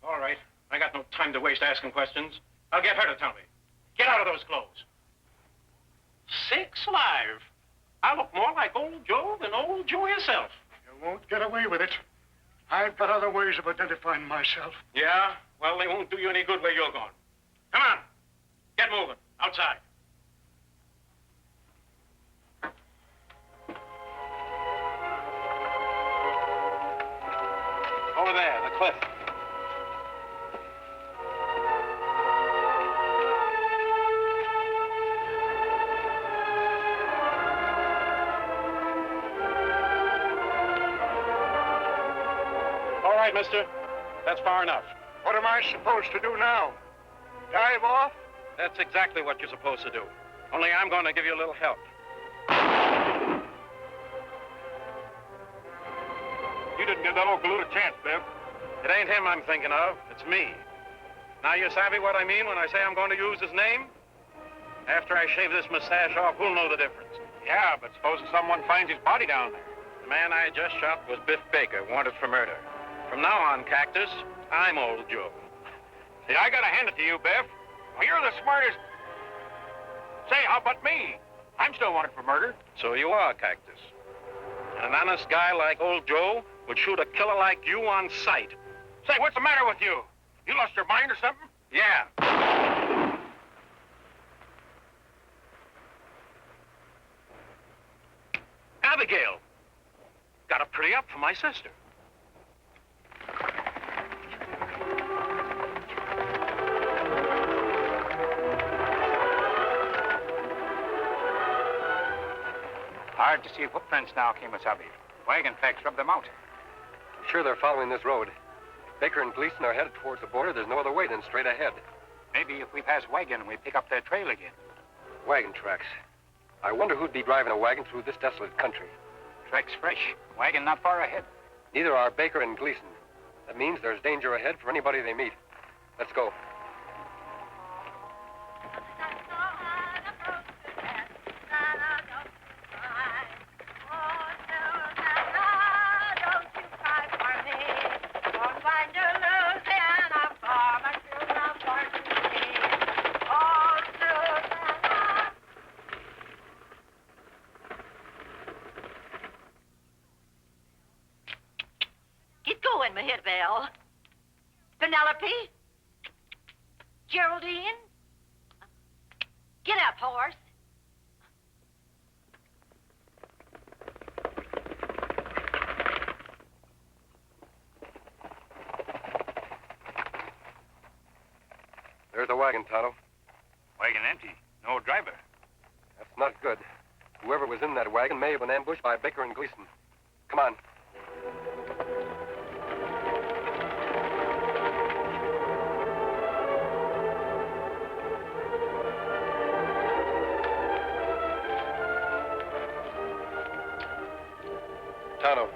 All right. I got no time to waste asking questions. I'll get her to tell me. Get out of those clothes. Sakes alive. I look more like old Joe than old Joe himself. You won't get away with it. I've got other ways of identifying myself. Yeah? Well, they won't do you any good where you're going. Come on. Get moving. Outside. Over there, the cliff. All right, mister. That's far enough. What am I supposed to do now? Dive off? That's exactly what you're supposed to do. Only I'm going to give you a little help. You didn't give that old galoot a chance, Biff. It ain't him I'm thinking of. It's me. Now, you savvy what I mean when I say I'm going to use his name? After I shave this mustache off, who'll know the difference? Yeah, but supposing someone finds his body down there. The man I just shot was Biff Baker, wanted for murder. From now on, Cactus, I'm old Joe. See, I gotta hand it to you, Biff. Well, you're the smartest. Say, how about me? I'm still wanted for murder. So you are, Cactus. And an honest guy like old Joe would shoot a killer like you on sight. Say, what's the matter with you? You lost your mind or something? Yeah. Abigail. Got a pretty up for my sister. Hard to see footprints now, Kemosabe. Wagon tracks rub them out. I'm sure they're following this road. Baker and Gleason are headed towards the border. There's no other way than straight ahead. Maybe if we pass Wagon, we pick up their trail again. Wagon tracks. I wonder who'd be driving a wagon through this desolate country. Track's fresh. Wagon not far ahead. Neither are Baker and Gleason. That means there's danger ahead for anybody they meet. Let's go. Belle. Penelope? Geraldine? Get up, horse. There's the wagon, Tonto. Wagon empty. No driver. That's not good. Whoever was in that wagon may have been ambushed by Baker and Gleason. Come on. Tonto.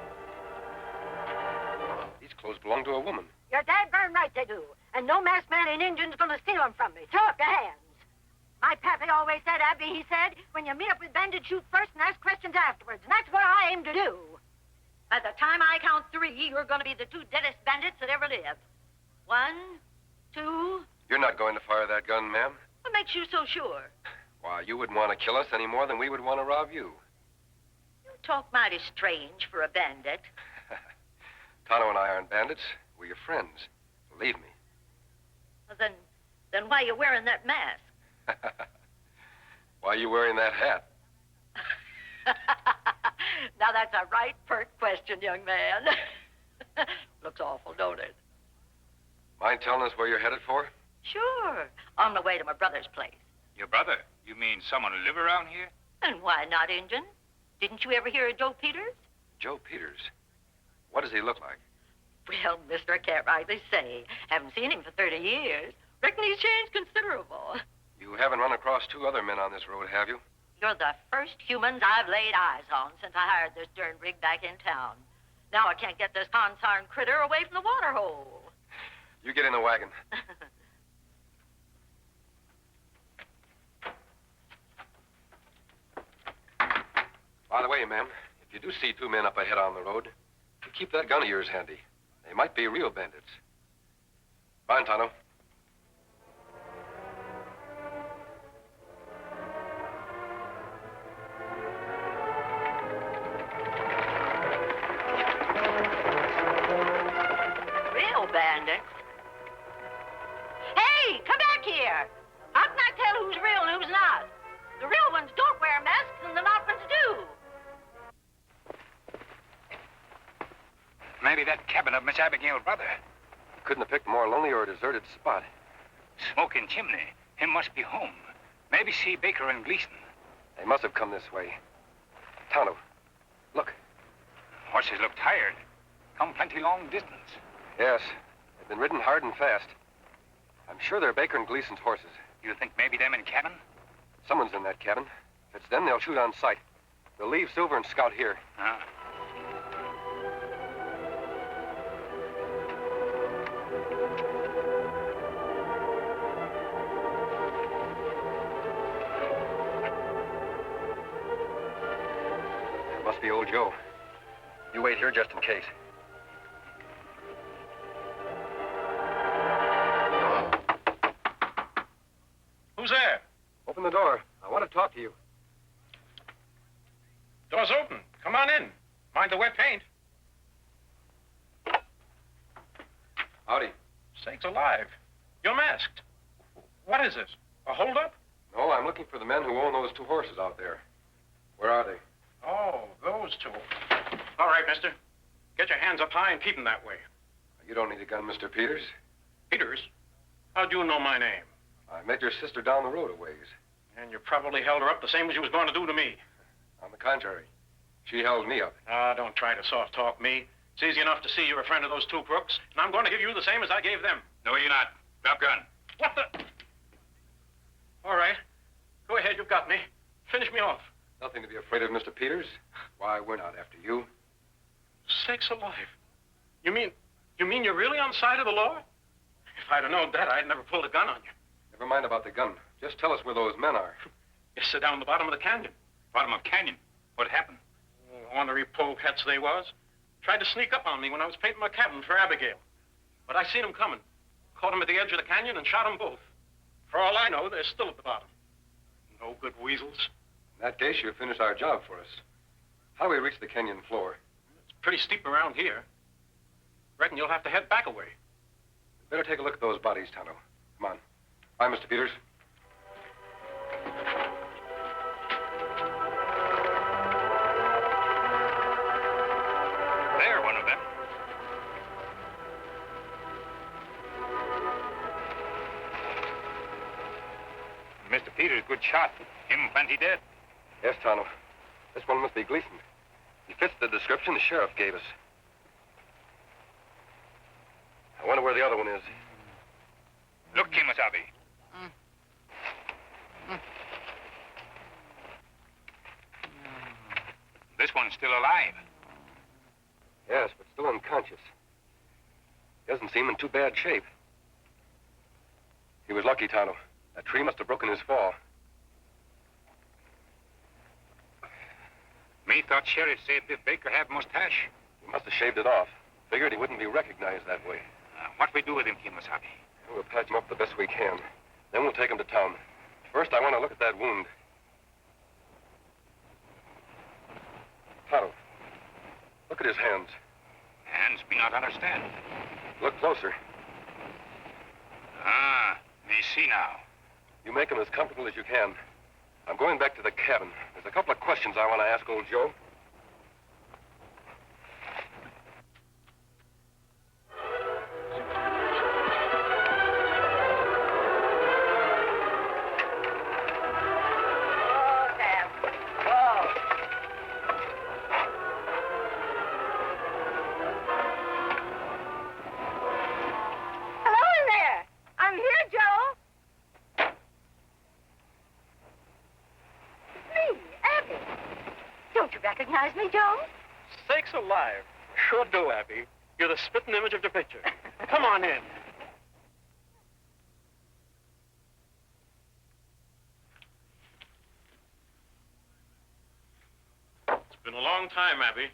These clothes belong to a woman. You're daggone right they do. And no masked man in Indian's gonna steal them from me. Throw up your hands. My pappy always said, Abby, he said, when you meet up with bandits, shoot first and ask questions afterwards. And that's what I aim to do. By the time I count 3, you're gonna be the 2 deadest bandits that ever lived. 1, 2... You're not going to fire that gun, ma'am. What makes you so sure? Why, you wouldn't want to kill us any more than we would want to rob you. You talk mighty strange for a bandit. Tonto and I aren't bandits. We're your friends. Believe me. Well, then why are you wearing that mask? Why are you wearing that hat? Now, that's a right pert question, young man. Looks awful, don't it? Mind telling us where you're headed for? Sure. On the way to my brother's place. Your brother? You mean someone who live around here? And why not, Injun? Didn't you ever hear of Joe Peters? Joe Peters? What does he look like? Well, mister, I can't rightly say. Haven't seen him for 30 years. Reckon he's changed considerable. You haven't run across 2 other men on this road, have you? You're the first humans I've laid eyes on since I hired this darn rig back in town. Now I can't get this consarn critter away from the water hole. You get in the wagon. By the way, ma'am, if you do see 2 men up ahead on the road, you keep that gun of yours handy. They might be real bandits. Fine, Tonto. Real bandits? Hey, come back here. How can I tell who's real and who's not? The real ones don't wear masks and the not ones do. Maybe that cabin of Miss Abigail's brother. Couldn't have picked a more lonely or deserted spot. Smoking chimney. Him must be home. Maybe see Baker and Gleason. They must have come this way. Tonto, look. Horses look tired. Come plenty long distance. Yes, they've been ridden hard and fast. I'm sure they're Baker and Gleason's horses. You think maybe them in cabin? Someone's in that cabin. If it's them, they'll shoot on sight. They'll leave Silver and Scout here. Ah. It must be old Joe. You wait here just in case. Who's there? Open the door. I want to talk to you. Door's open. Come on in. Mind the wet paint. Howdy. Sakes alive. You're masked. What is this? A holdup? No, I'm looking for the men who own those 2 horses out there. Where are they? Oh, those 2. All right, mister. Get your hands up high and keep them that way. You don't need a gun, Mr. Peters. Peters? How'd you know my name? I met your sister down the road a ways. And you probably held her up the same as you was going to do to me. On the contrary, she held me up. Ah, don't try to soft talk me. It's easy enough to see you're a friend of those 2 crooks, and I'm going to give you the same as I gave them. No, you're not. Drop gun. What the? All right. Go ahead, you've got me. Finish me off. Nothing to be afraid of, Mr. Peters. Why, we're not after you. Sakes alive. You mean you're really on the side of the law? If I'd have known that, I'd never pulled a gun on you. Never mind about the gun. Just tell us where those men are. You sit down at the bottom of the canyon. Bottom of canyon? What happened? Ornery pokehats they was. Tried to sneak up on me when I was painting my cabin for Abigail. But I seen 'em coming. Caught 'em at the edge of the canyon and shot 'em both. For all I know, they're still at the bottom. No good weasels. In that case, you finished our job for us. How do we reach the canyon floor? It's pretty steep around here. Reckon you'll have to head back a way. Better take a look at those bodies, Tonto. Come on. Bye, Mr. Peters. There, one of them. Mr. Peters, good shot. Him plenty dead. Yes, Tonto. This one must be Gleason. He fits the description the sheriff gave us. I wonder where the other one is. Look, Kimasabi. This one's still alive. Yes, but still unconscious. He doesn't seem in too bad shape. He was lucky, Tonto. That tree must have broken his fall. Me thought Sheriff said Biff Baker had mustache. He must have shaved it off. Figured he wouldn't be recognized that way. What we do with him, Kimasabi? We'll patch him up the best we can. Then we'll take him to town. First, I want to look at that wound. Tonto, look at his hands. Hands me not understand. Look closer. Ah, me see now. You make him as comfortable as you can. I'm going back to the cabin. There's a couple of questions I want to ask old Joe. Recognize me, Joe? Sakes alive. Sure do, Abby. You're the spitting image of the picture. Come on in. It's been a long time, Abby.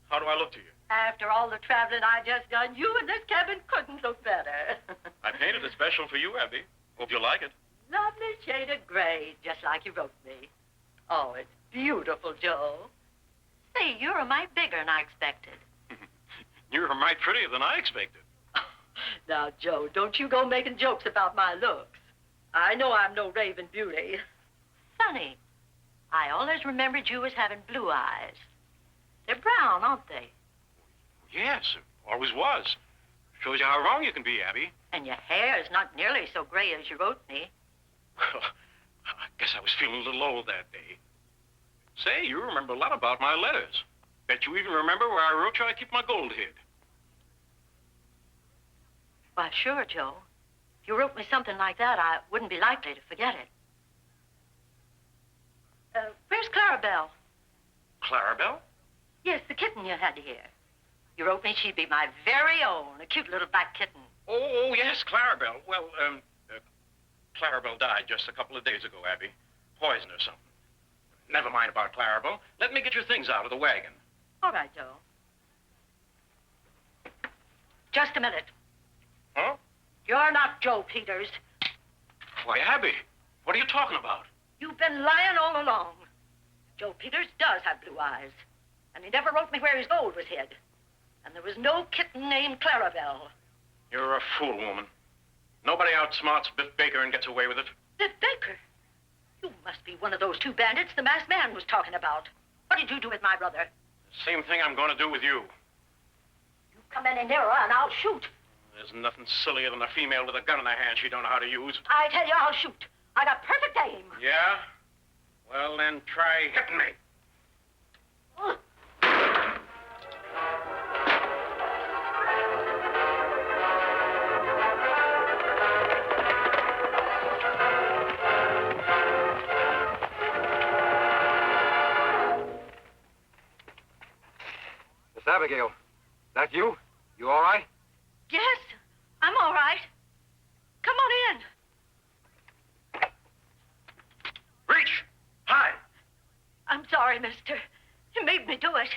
How do I look to you? After all the traveling I just done, you in this cabin couldn't look better. I painted it special for you, Abby. Hope you like it. Lovely shade of gray, just like you wrote me. Oh, it's beautiful, Joe. Say, you're a mite bigger than I expected. You're a mite prettier than I expected. Now, Joe, don't you go making jokes about my looks. I know I'm no raving beauty. Funny. I always remembered you as having blue eyes. They're brown, aren't they? Yes, always was. Shows you how wrong you can be, Abby. And your hair is not nearly so gray as you wrote me. Well, I guess I was feeling a little old that day. Say, you remember a lot about my letters. Bet you even remember where I wrote you I keep my gold hid. Why, sure, Joe. If you wrote me something like that, I wouldn't be likely to forget it. Where's Clarabelle? Clarabelle? Yes, the kitten you had here. You wrote me she'd be my very own, a cute little black kitten. Oh, yes, Clarabelle. Well, Clarabelle died just a couple of days ago, Abby. Poison or something. Never mind about Clarabelle. Let me get your things out of the wagon. All right, Joe. Just a minute. Huh? You're not Joe Peters. Why, Abby, what are you talking about? You've been lying all along. Joe Peters does have blue eyes. And he never wrote me where his gold was hid. And there was no kitten named Clarabelle. You're a fool, woman. Nobody outsmarts Biff Baker and gets away with it. Biff Baker? You must be one of those two bandits the masked man was talking about. What did you do with my brother? Same thing I'm going to do with you. You come any nearer and I'll shoot. There's nothing sillier than a female with a gun in her hand she don't know how to use. I tell you, I'll shoot. I got perfect aim. Yeah? Well, then try hitting me. Abigail, that you? You all right? Yes, I'm all right. Come on in. Reach! Hi! I'm sorry, mister. You made me do it.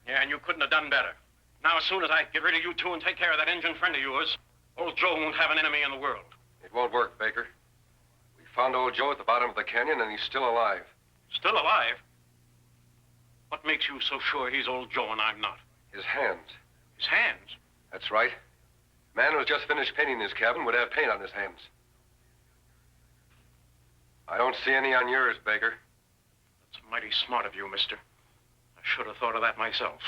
Yeah, and you couldn't have done better. Now, as soon as I get rid of you two and take care of that Injun friend of yours, old Joe won't have an enemy in the world. It won't work, Baker. We found old Joe at the bottom of the canyon, and he's still alive. Still alive? What makes you so sure he's old Joe and I'm not? His hands. His hands? That's right. Man who's just finished painting his cabin would have paint on his hands. I don't see any on yours, Baker. That's mighty smart of you, mister. I should have thought of that myself.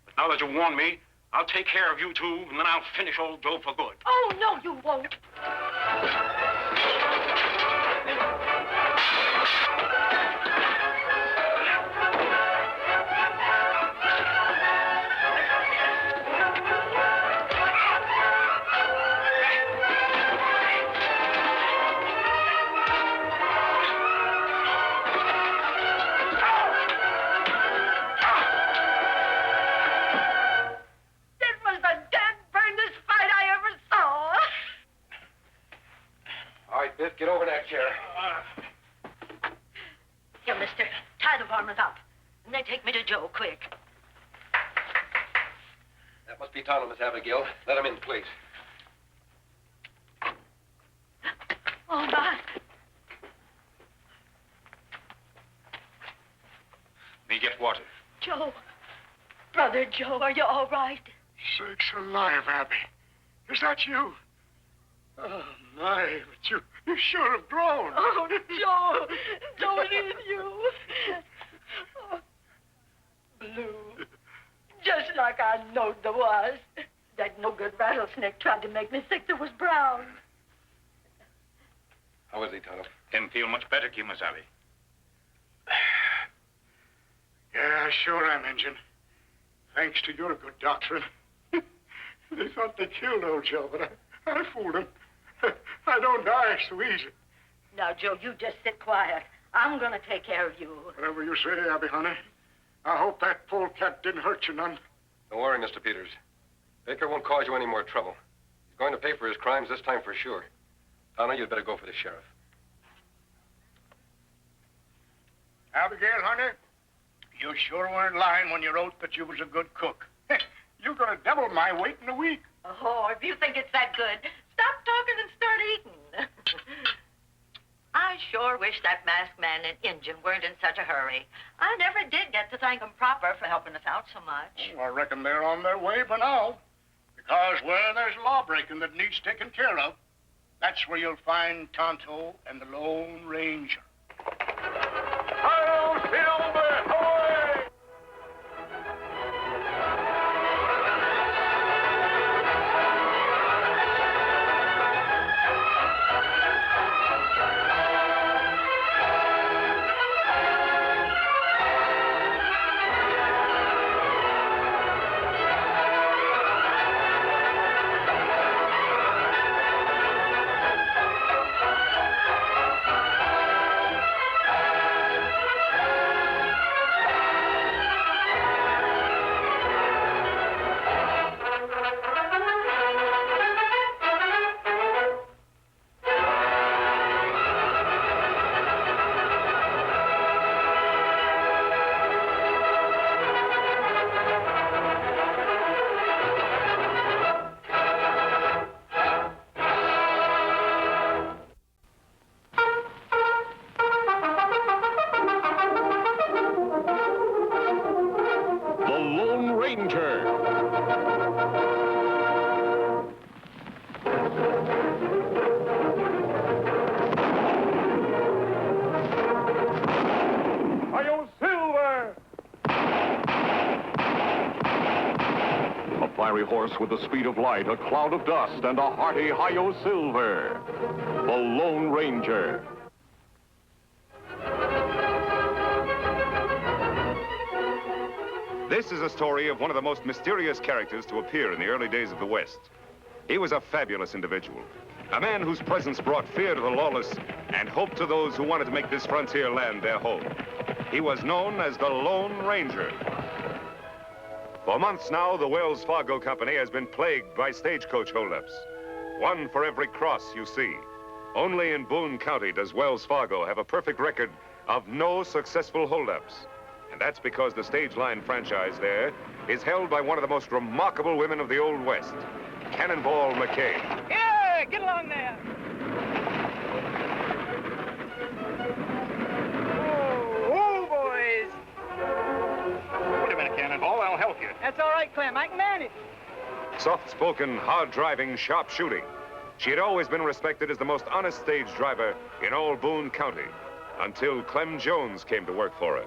But now that you warned me, I'll take care of you two, and then I'll finish old Joe for good. Oh, no, you won't. Biff, get over that chair. Here, mister, tie the varmint up. And then take me to Joe, quick. That must be Tonto, Miss Abigail. Let him in, please. Oh, my. Me get water. Joe. Brother Joe, are you all right? Sakes alive, Abby. Is that you? Oh, my, but you sure have grown. Oh, Joe. Joe, it is you. Oh, blue. Just like I knowed there was. That no-good rattlesnake tried to make me sick. There was brown. How is he, Tonto? Him feel much better, Kimasabi. Yeah, sure am, Injun. Thanks to your good doctrine. They thought they killed old Joe, but I fooled them. I don't die so easy. Now, Joe, you just sit quiet. I'm going to take care of you. Whatever you say, Abby, honey. I hope that polecat didn't hurt you none. Don't worry, Mr. Peters. Baker won't cause you any more trouble. He's going to pay for his crimes this time for sure. Tonto, you'd better go for the sheriff. Abigail, honey, you sure weren't lying when you wrote that you was a good cook. You're going to double my weight in a week. Oh, if you think it's that good, stop talking and start eating. I sure wish that masked man and Injun weren't in such a hurry. I never did get to thank them proper for helping us out so much. I reckon they're on their way by now. Because where there's law-breaking that needs taken care of, that's where you'll find Tonto and the Lone Ranger. Hi-yo, Silver! Away! Fiery horse with the speed of light, a cloud of dust, and a hearty hi-yo silver. The Lone Ranger. This is a story of one of the most mysterious characters to appear in the early days of the West. He was a fabulous individual, a man whose presence brought fear to the lawless and hope to those who wanted to make this frontier land their home. He was known as the Lone Ranger. For months now, the Wells Fargo Company has been plagued by stagecoach holdups. One for every cross you see. Only in Boone County does Wells Fargo have a perfect record of no successful holdups. And that's because the stage line franchise there is held by one of the most remarkable women of the Old West, Cannonball McKay. Yeah, get along there. Oh, boys. Wait a minute, Cannonball. I'll help you. That's all right, Clem. I can manage. Soft-spoken, hard-driving, sharp shooting. She had always been respected as the most honest stage driver in all Boone County, until Clem Jones came to work for her.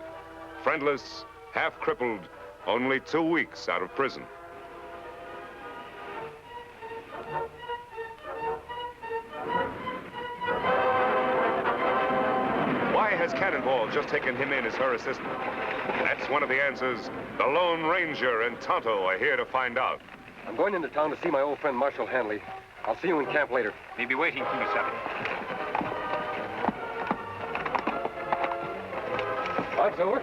Friendless, half-crippled, only 2 weeks out of prison. Why has Cannonball just taken him in as her assistant? That's one of the answers the Lone Ranger and Tonto are here to find out. I'm going into town to see my old friend Marshal Hanley. I'll see you in camp later. He'll be waiting for you, Savvy. All right, Silver.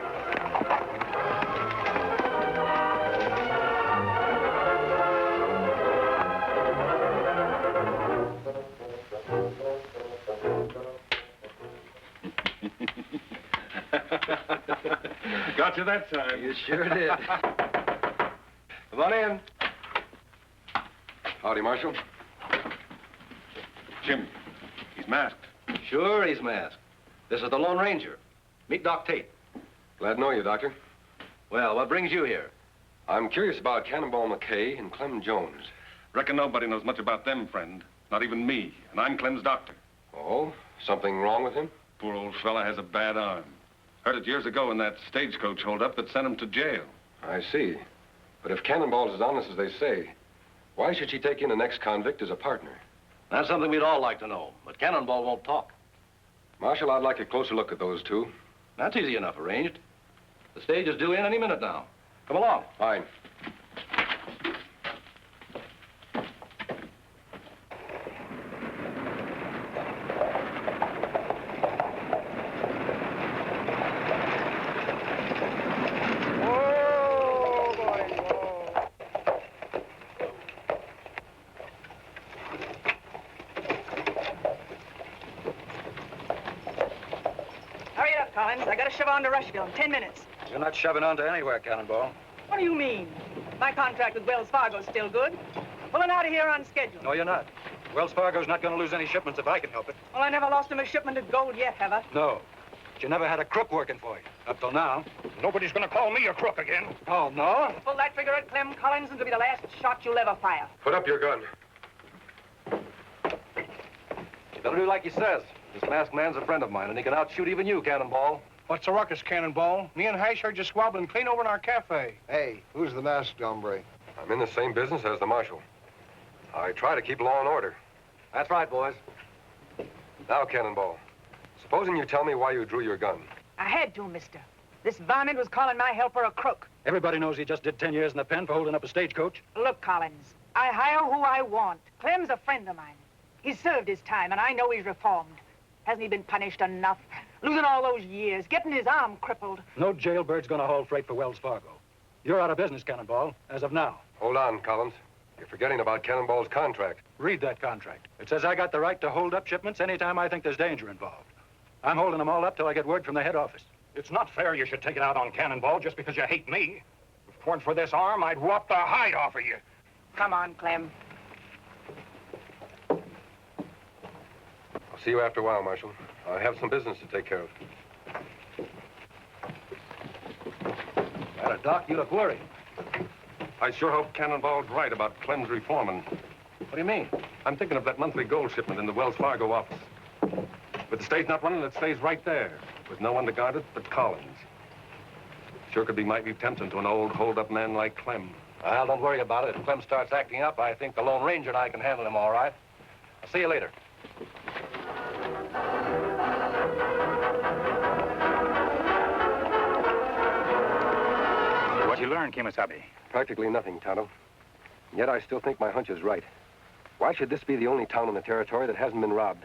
Got you that time. You sure did. Come on in. Howdy, Marshal. Jim, he's masked. Sure, he's masked. This is the Lone Ranger. Meet Doc Tate. Glad to know you, Doctor. Well, what brings you here? I'm curious about Cannonball McKay and Clem Jones. Reckon nobody knows much about them, friend. Not even me. And I'm Clem's doctor. Oh? Something wrong with him? Poor old fella has a bad arm. Heard it years ago in that stagecoach holdup that sent him to jail. I see. But if Cannonball's as honest as they say, why should she take in an ex-convict as a partner? That's something we'd all like to know, but Cannonball won't talk. Marshal, I'd like a closer look at those two. That's easy enough arranged. The stage is due in any minute now. Come along. Fine. I gotta shove on to Rushville in 10 minutes. You're not shoving on to anywhere, Cannonball. What do you mean? My contract with Wells Fargo's still good. Pulling out of here on schedule. No, you're not. Wells Fargo's not going to lose any shipments if I can help it. Well, I never lost him a shipment of gold yet, have I? No. But you never had a crook working for you. Up till now. Nobody's going to call me a crook again. Oh, no? Pull that trigger at Clem Collins and it'll be the last shot you'll ever fire. Put up your gun. You better do like he says. This masked man's a friend of mine, and he can outshoot even you, Cannonball. What's the ruckus, Cannonball? Me and Hash heard you squabbling clean over in our cafe. Hey, who's the masked hombre? I'm in the same business as the marshal. I try to keep law and order. That's right, boys. Now, Cannonball, supposing you tell me why you drew your gun. I had to, mister. This varmint was calling my helper a crook. Everybody knows he just did 10 years in the pen for holding up a stagecoach. Look, Collins, I hire who I want. Clem's a friend of mine. He's served his time, and I know he's reformed. Hasn't he been punished enough? Losing all those years, getting his arm crippled. No jailbird's going to haul freight for Wells Fargo. You're out of business, Cannonball, as of now. Hold on, Collins. You're forgetting about Cannonball's contract. Read that contract. It says I got the right to hold up shipments anytime I think there's danger involved. I'm holding them all up till I get word from the head office. It's not fair you should take it out on Cannonball just because you hate me. If it weren't for this arm, I'd rop the hide off of you. Come on, Clem. I'll see you after a while, Marshal. I have some business to take care of. Doc, you look worried. I sure hope Cannonball's right about Clem's reforming. What do you mean? I'm thinking of that monthly gold shipment in the Wells Fargo office. With the stage not running, it stays right there, with no one to guard it but Collins. Sure could be mighty tempting to an old hold-up man like Clem. Well, don't worry about it. If Clem starts acting up, I think the Lone Ranger and I can handle him all right. I'll see you later. What you learn, Kimasabi? Practically nothing, Tonto. Yet I still think my hunch is right. Why should this be the only town in the territory that hasn't been robbed?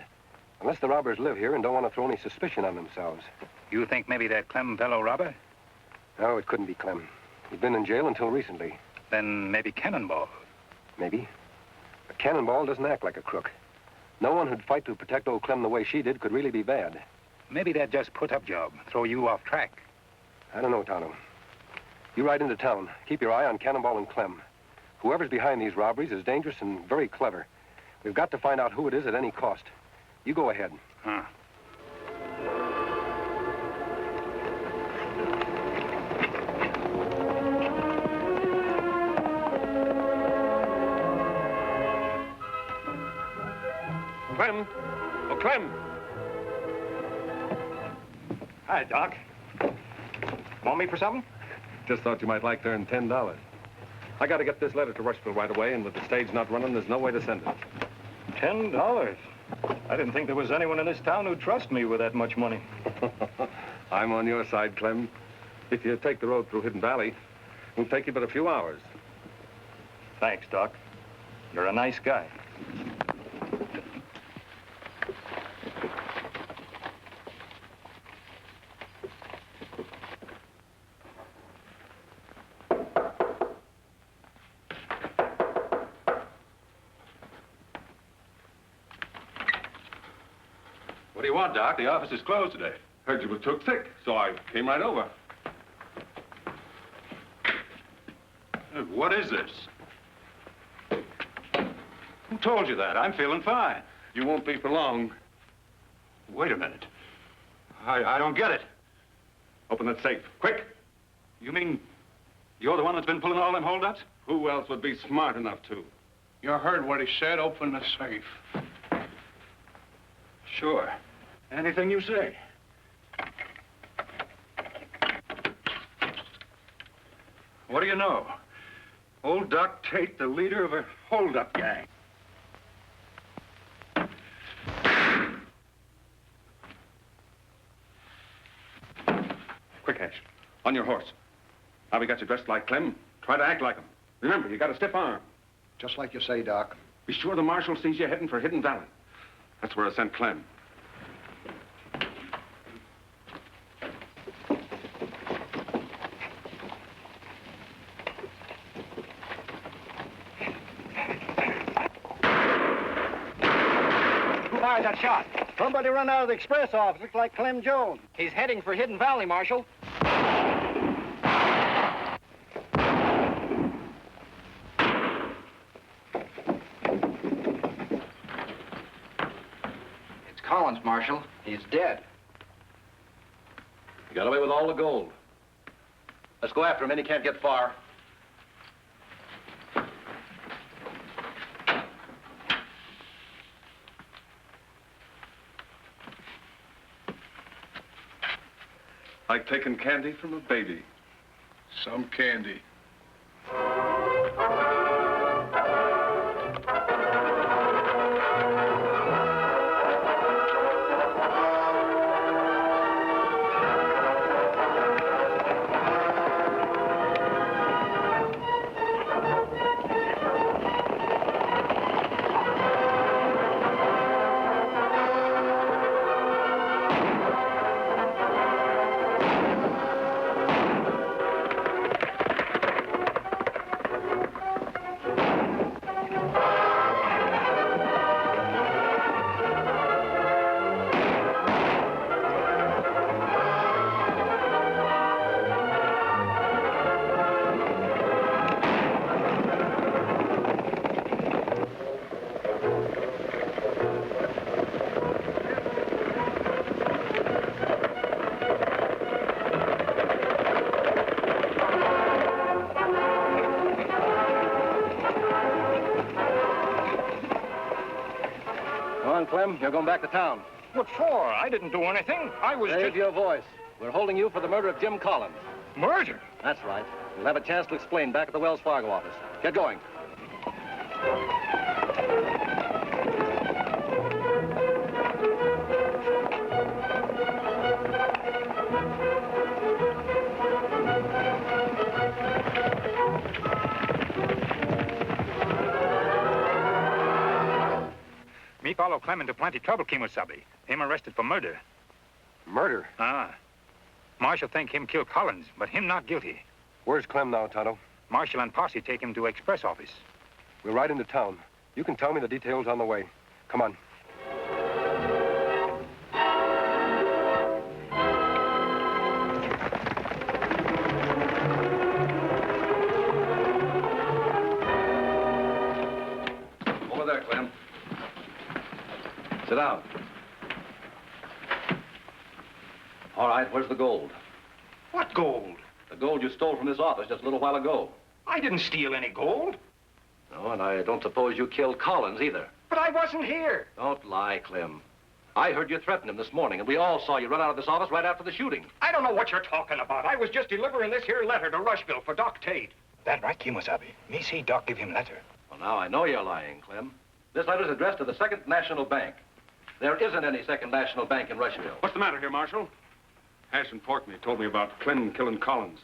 Unless the robbers live here and don't want to throw any suspicion on themselves. You think maybe that Clem fellow robber? No, it couldn't be Clem. He'd been in jail until recently. Then maybe Cannonball. Maybe. But Cannonball doesn't act like a crook. No one who'd fight to protect old Clem the way she did could really be bad. Maybe that just put-up job, throw you off track. I don't know, Tonto. You ride into town. Keep your eye on Cannonball and Clem. Whoever's behind these robberies is dangerous and very clever. We've got to find out who it is at any cost. You go ahead. Huh. Clem! Oh, Clem! Hi, Doc. Want me for something? Just thought you might like to earn $10. I got to get this letter to Rushville right away, and with the stage not running, there's no way to send it. $10? I didn't think there was anyone in this town who'd trust me with that much money. I'm on your side, Clem. If you take the road through Hidden Valley, it'll take you but a few hours. Thanks, Doc. You're a nice guy. What do you want, Doc? The office is closed today. Heard you were took sick, so I came right over. What is this? Who told you that? I'm feeling fine. You won't be for long. Wait a minute. I don't get it. Open that safe, quick. You mean you're the one that's been pulling all them holdups? Who else would be smart enough to? You heard what he said. Open the safe. Sure. Anything you say. What do you know? Old Doc Tate, the leader of a hold-up gang. Quick, Ash. On your horse. Now we got you dressed like Clem. Try to act like him. Remember, you got a stiff arm. Just like you say, Doc. Be sure the marshal sees you heading for Hidden Valley. That's where I sent Clem. Who fired that shot? Somebody run out of the express office. Looks like Clem Jones. He's heading for Hidden Valley, Marshal. It's Collins, Marshal. He's dead. He got away with all the gold. Let's go after him, and he can't get far. Like taking candy from a baby. Some candy. Clem, you're going back to town. What for? I didn't do anything. I was Raise just... your voice. We're holding you for the murder of Jim Collins. Murder? That's right. You'll have a chance to explain back at the Wells Fargo office. Get going. Me follow Clem into plenty trouble, Kimosabe. Him arrested for murder. Murder? Ah. Marshal think him kill Collins, but him not guilty. Where's Clem now, Tonto? Marshal and posse take him to express office. We'll ride into town. You can tell me the details on the way. Come on. Over there, Clem. Sit down. All right, where's the gold? What gold? The gold you stole from this office just a little while ago. I didn't steal any gold. No, and I don't suppose you killed Collins either. But I wasn't here. Don't lie, Clem. I heard you threaten him this morning, and we all saw you run out of this office right after the shooting. I don't know what you're talking about. I was just delivering this here letter to Rushville for Doc Tate. That right, Kimosabe? Me see Doc give him letter. Well, now I know you're lying, Clem. This letter's addressed to the Second National Bank. There isn't any Second National Bank in Rushville. What's the matter here, Marshal? Hash and Porkney told me about Clem killing Collins.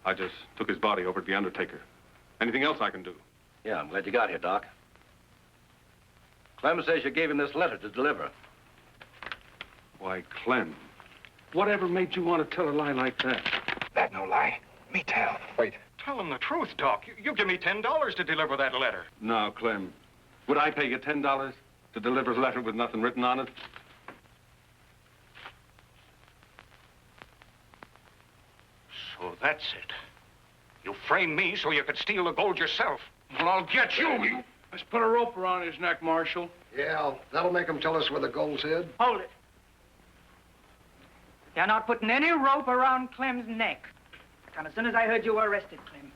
I just took his body over to the undertaker. Anything else I can do? Yeah, I'm glad you got here, Doc. Clem says you gave him this letter to deliver. Why, Clem, whatever made you want to tell a lie like that? That no lie. Me tell. Wait. Tell him the truth, Doc. You give me $10 to deliver that letter. No, Clem. Would I pay you $10 to deliver a letter with nothing written on it? So that's it. You framed me so you could steal the gold yourself. Well, I'll get you. Let's put a rope around his neck, Marshal. Yeah, that'll make him tell us where the gold's hid. Hold it. You're not putting any rope around Clem's neck. Come as soon as I heard you were arrested, Clem.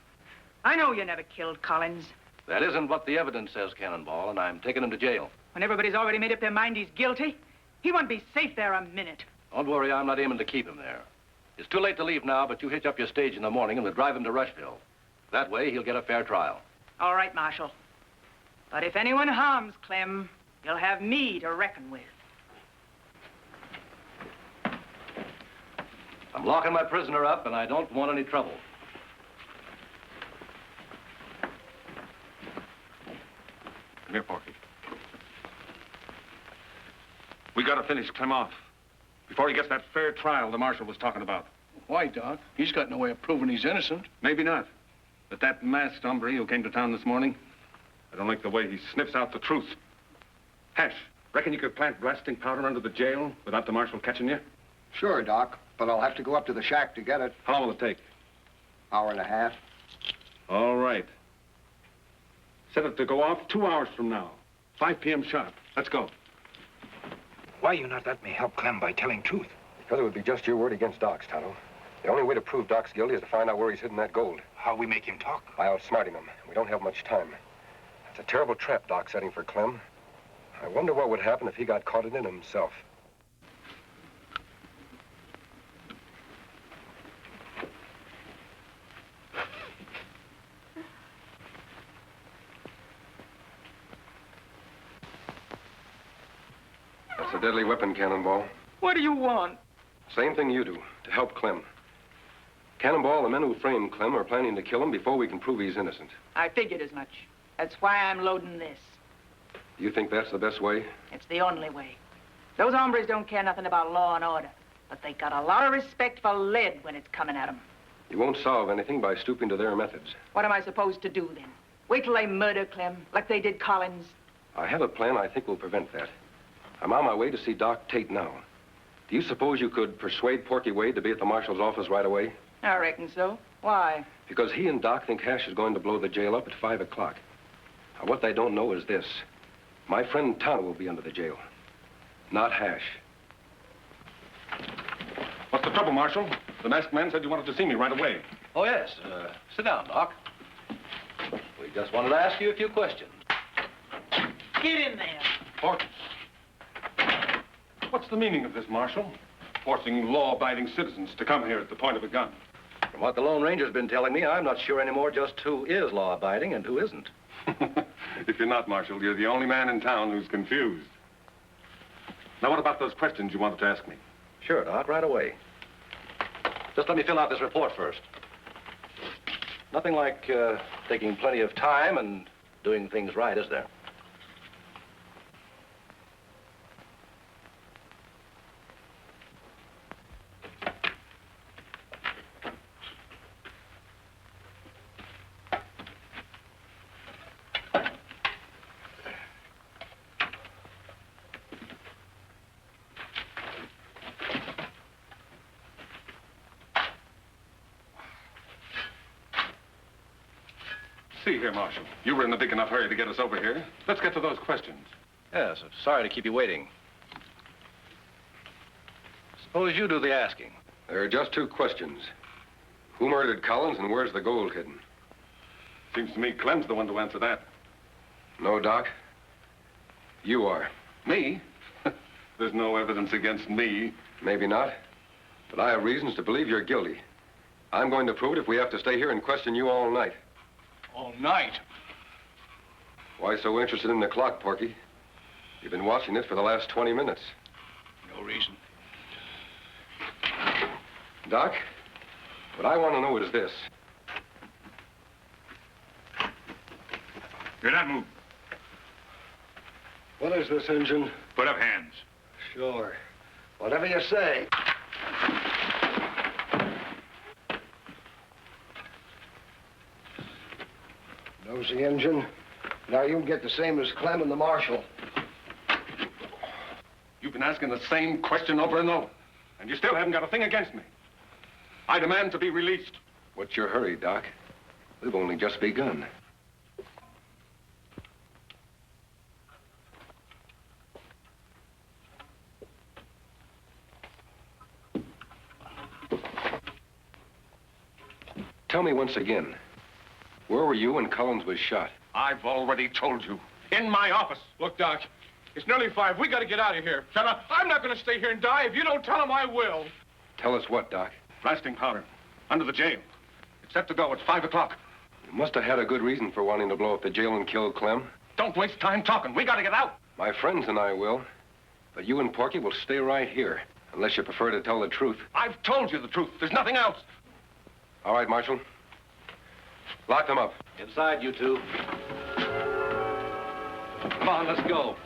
I know you never killed Collins. That isn't what the evidence says, Cannonball, and I'm taking him to jail. When everybody's already made up their mind he's guilty, he won't be safe there a minute. Don't worry, I'm not aiming to keep him there. It's too late to leave now, but you hitch up your stage in the morning and we'll drive him to Rushville. That way, he'll get a fair trial. All right, Marshal. But if anyone harms Clem, you'll have me to reckon with. I'm locking my prisoner up, and I don't want any trouble. Come here, Porky. We gotta finish Clem off before he gets that fair trial the marshal was talking about. Why, Doc? He's got no way of proving he's innocent. Maybe not. But that masked hombre who came to town this morning, I don't like the way he sniffs out the truth. Hash, reckon you could plant blasting powder under the jail without the marshal catching you? Sure, Doc, but I'll have to go up to the shack to get it. How long will it take? Hour and a half. All right. Set it to go off 2 hours from now. 5 p.m. sharp. Let's go. Why you not let me help Clem by telling truth? Because it would be just your word against Doc's, Tonto. The only way to prove Doc's guilty is to find out where he's hidden that gold. How we make him talk? By outsmarting him. We don't have much time. It's a terrible trap Doc's setting for Clem. I wonder what would happen if he got caught in it himself. That's a deadly weapon, Cannonball. What do you want? Same thing you do, to help Clem. Cannonball, the men who framed Clem are planning to kill him before we can prove he's innocent. I figured as much. That's why I'm loading this. Do you think that's the best way? It's the only way. Those hombres don't care nothing about law and order, but they got a lot of respect for lead when it's coming at them. You won't solve anything by stooping to their methods. What am I supposed to do then? Wait till they murder Clem, like they did Collins? I have a plan I think will prevent that. I'm on my way to see Doc Tate now. Do you suppose you could persuade Porky Wade to be at the marshal's office right away? I reckon so. Why? Because he and Doc think Hash is going to blow the jail up at 5 o'clock. Now, what they don't know is this. My friend Tonto will be under the jail, not Hash. What's the trouble, Marshal? The masked man said you wanted to see me right away. Oh, yes. Sit down, Doc. We just wanted to ask you a few questions. Get in there. Porky. What's the meaning of this, Marshal? Forcing law-abiding citizens to come here at the point of a gun. From what the Lone Ranger's been telling me, I'm not sure anymore just who is law-abiding and who isn't. If you're not, Marshal, you're the only man in town who's confused. Now, what about those questions you wanted to ask me? Sure, Doc, right away. Just let me fill out this report first. Nothing like taking plenty of time and doing things right, is there? See here, Marshal. You were in a big enough hurry to get us over here. Let's get to those questions. Yes, I'm sorry to keep you waiting. Suppose you do the asking. There are just two questions. Who murdered Collins and where's the gold hidden? Seems to me Clem's the one to answer that. No, Doc. You are. Me? There's no evidence against me. Maybe not. But I have reasons to believe you're guilty. I'm going to prove it if we have to stay here and question you all night. All night? Why so interested in the clock, Porky? You've been watching it for the last 20 minutes. No reason. Doc, what I want to know is this. You're not moving. What is this, Injun? Put up hands. Sure. Whatever you say. Nosy Injun. Now you can get the same as Clem and the Marshal. You've been asking the same question over and over, and you still haven't got a thing against me. I demand to be released. What's your hurry, Doc? We've only just begun. Tell me once again, where were you when Collins was shot? I've already told you. In my office. Look, Doc, it's nearly 5. We got to get out of here. Shut up. I'm not going to stay here and die. If you don't tell him, I will. Tell us what, Doc? Blasting powder. Under the jail. It's set to go at 5 o'clock. You must have had a good reason for wanting to blow up the jail and kill Clem. Don't waste time talking. We got to get out. My friends and I will. But you and Porky will stay right here, unless you prefer to tell the truth. I've told you the truth. There's nothing else. All right, Marshal. Lock them up. Inside, you two. Come on, let's go.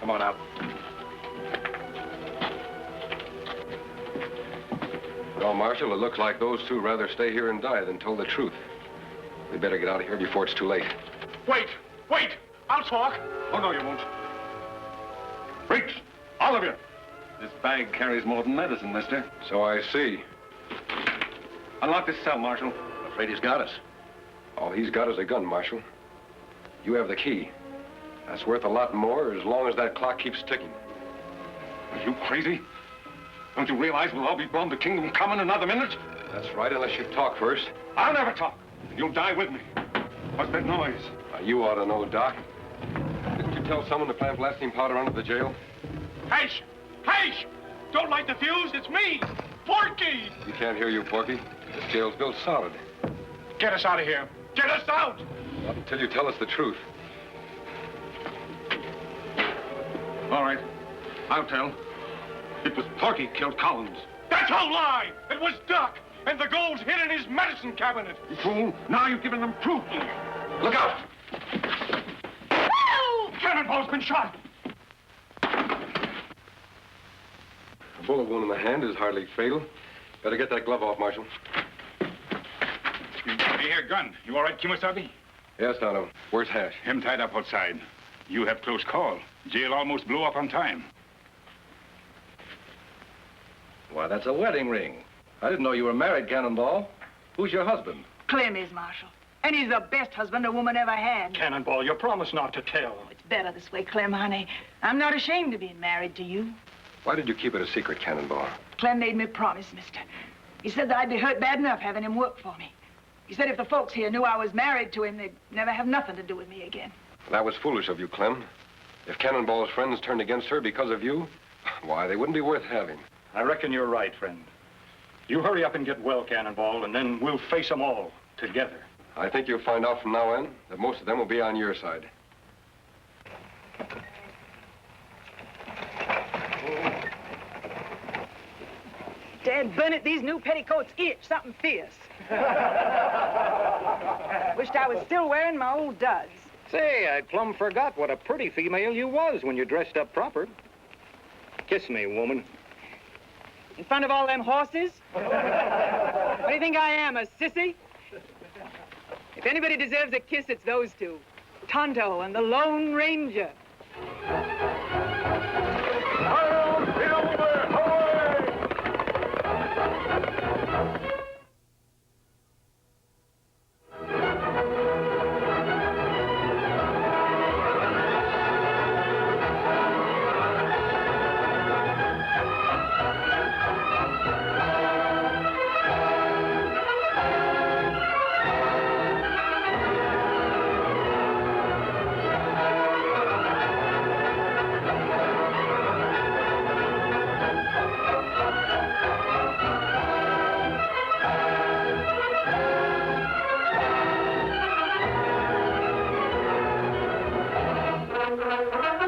Come on out. Well, Marshal, it looks like those two rather stay here and die than tell the truth. We better get out of here before it's too late. Wait! Wait! I'll talk. Oh, no, you won't. Reach! All of you! This bag carries more than medicine, mister. So I see. Unlock this cell, Marshal. I'm afraid he's got us. All he's got is a gun, Marshal. You have the key. That's worth a lot more as long as that clock keeps ticking. Are you crazy? Don't you realize we'll all be blown to Kingdom Come in another minute? That's right, unless you talk first. I'll never talk. You'll die with me. What's that noise? You ought to know, Doc. Didn't you tell someone to plant blasting powder under the jail? Hash! Hash! Don't light the fuse, it's me! Porky! We can't hear you, Porky. This jail's built solid. Get us out of here! Get us out! Not until you tell us the truth. All right. I'll tell. It was Porky killed Collins. That's a lie! It was Doc! And the gold's hid in his medicine cabinet! You fool! Now you've given them proof! Look out! Oh! Cannonball's been shot! A bullet wound in the hand is hardly fatal. Better get that glove off, Marshal. Hey, here, gun. You all right, Kimasabi? Yes, Tonto. Where's Hash? Him tied up outside. You have close call. Jail almost blew up on time. Why, that's a wedding ring. I didn't know you were married, Cannonball. Who's your husband? Clem is, Marshal. And he's the best husband a woman ever had. Cannonball, you promised not to tell. It's better this way, Clem, honey. I'm not ashamed of being married to you. Why did you keep it a secret, Cannonball? Clem made me promise, mister. He said that I'd be hurt bad enough having him work for me. He said if the folks here knew I was married to him, they'd never have nothing to do with me again. That was foolish of you, Clem. If Cannonball's friends turned against her because of you, why, they wouldn't be worth having. I reckon you're right, friend. You hurry up and get well, Cannonball, and then we'll face them all together. I think you'll find out from now on that most of them will be on your side. Dad, burn it, these new petticoats itch, something fierce. Wished I was still wearing my old duds. Say, I plumb forgot what a pretty female you was when you dressed up proper. Kiss me, woman. In front of all them horses? What do you think I am, a sissy? If anybody deserves a kiss, it's those two. Tonto and the Lone Ranger. Thank you.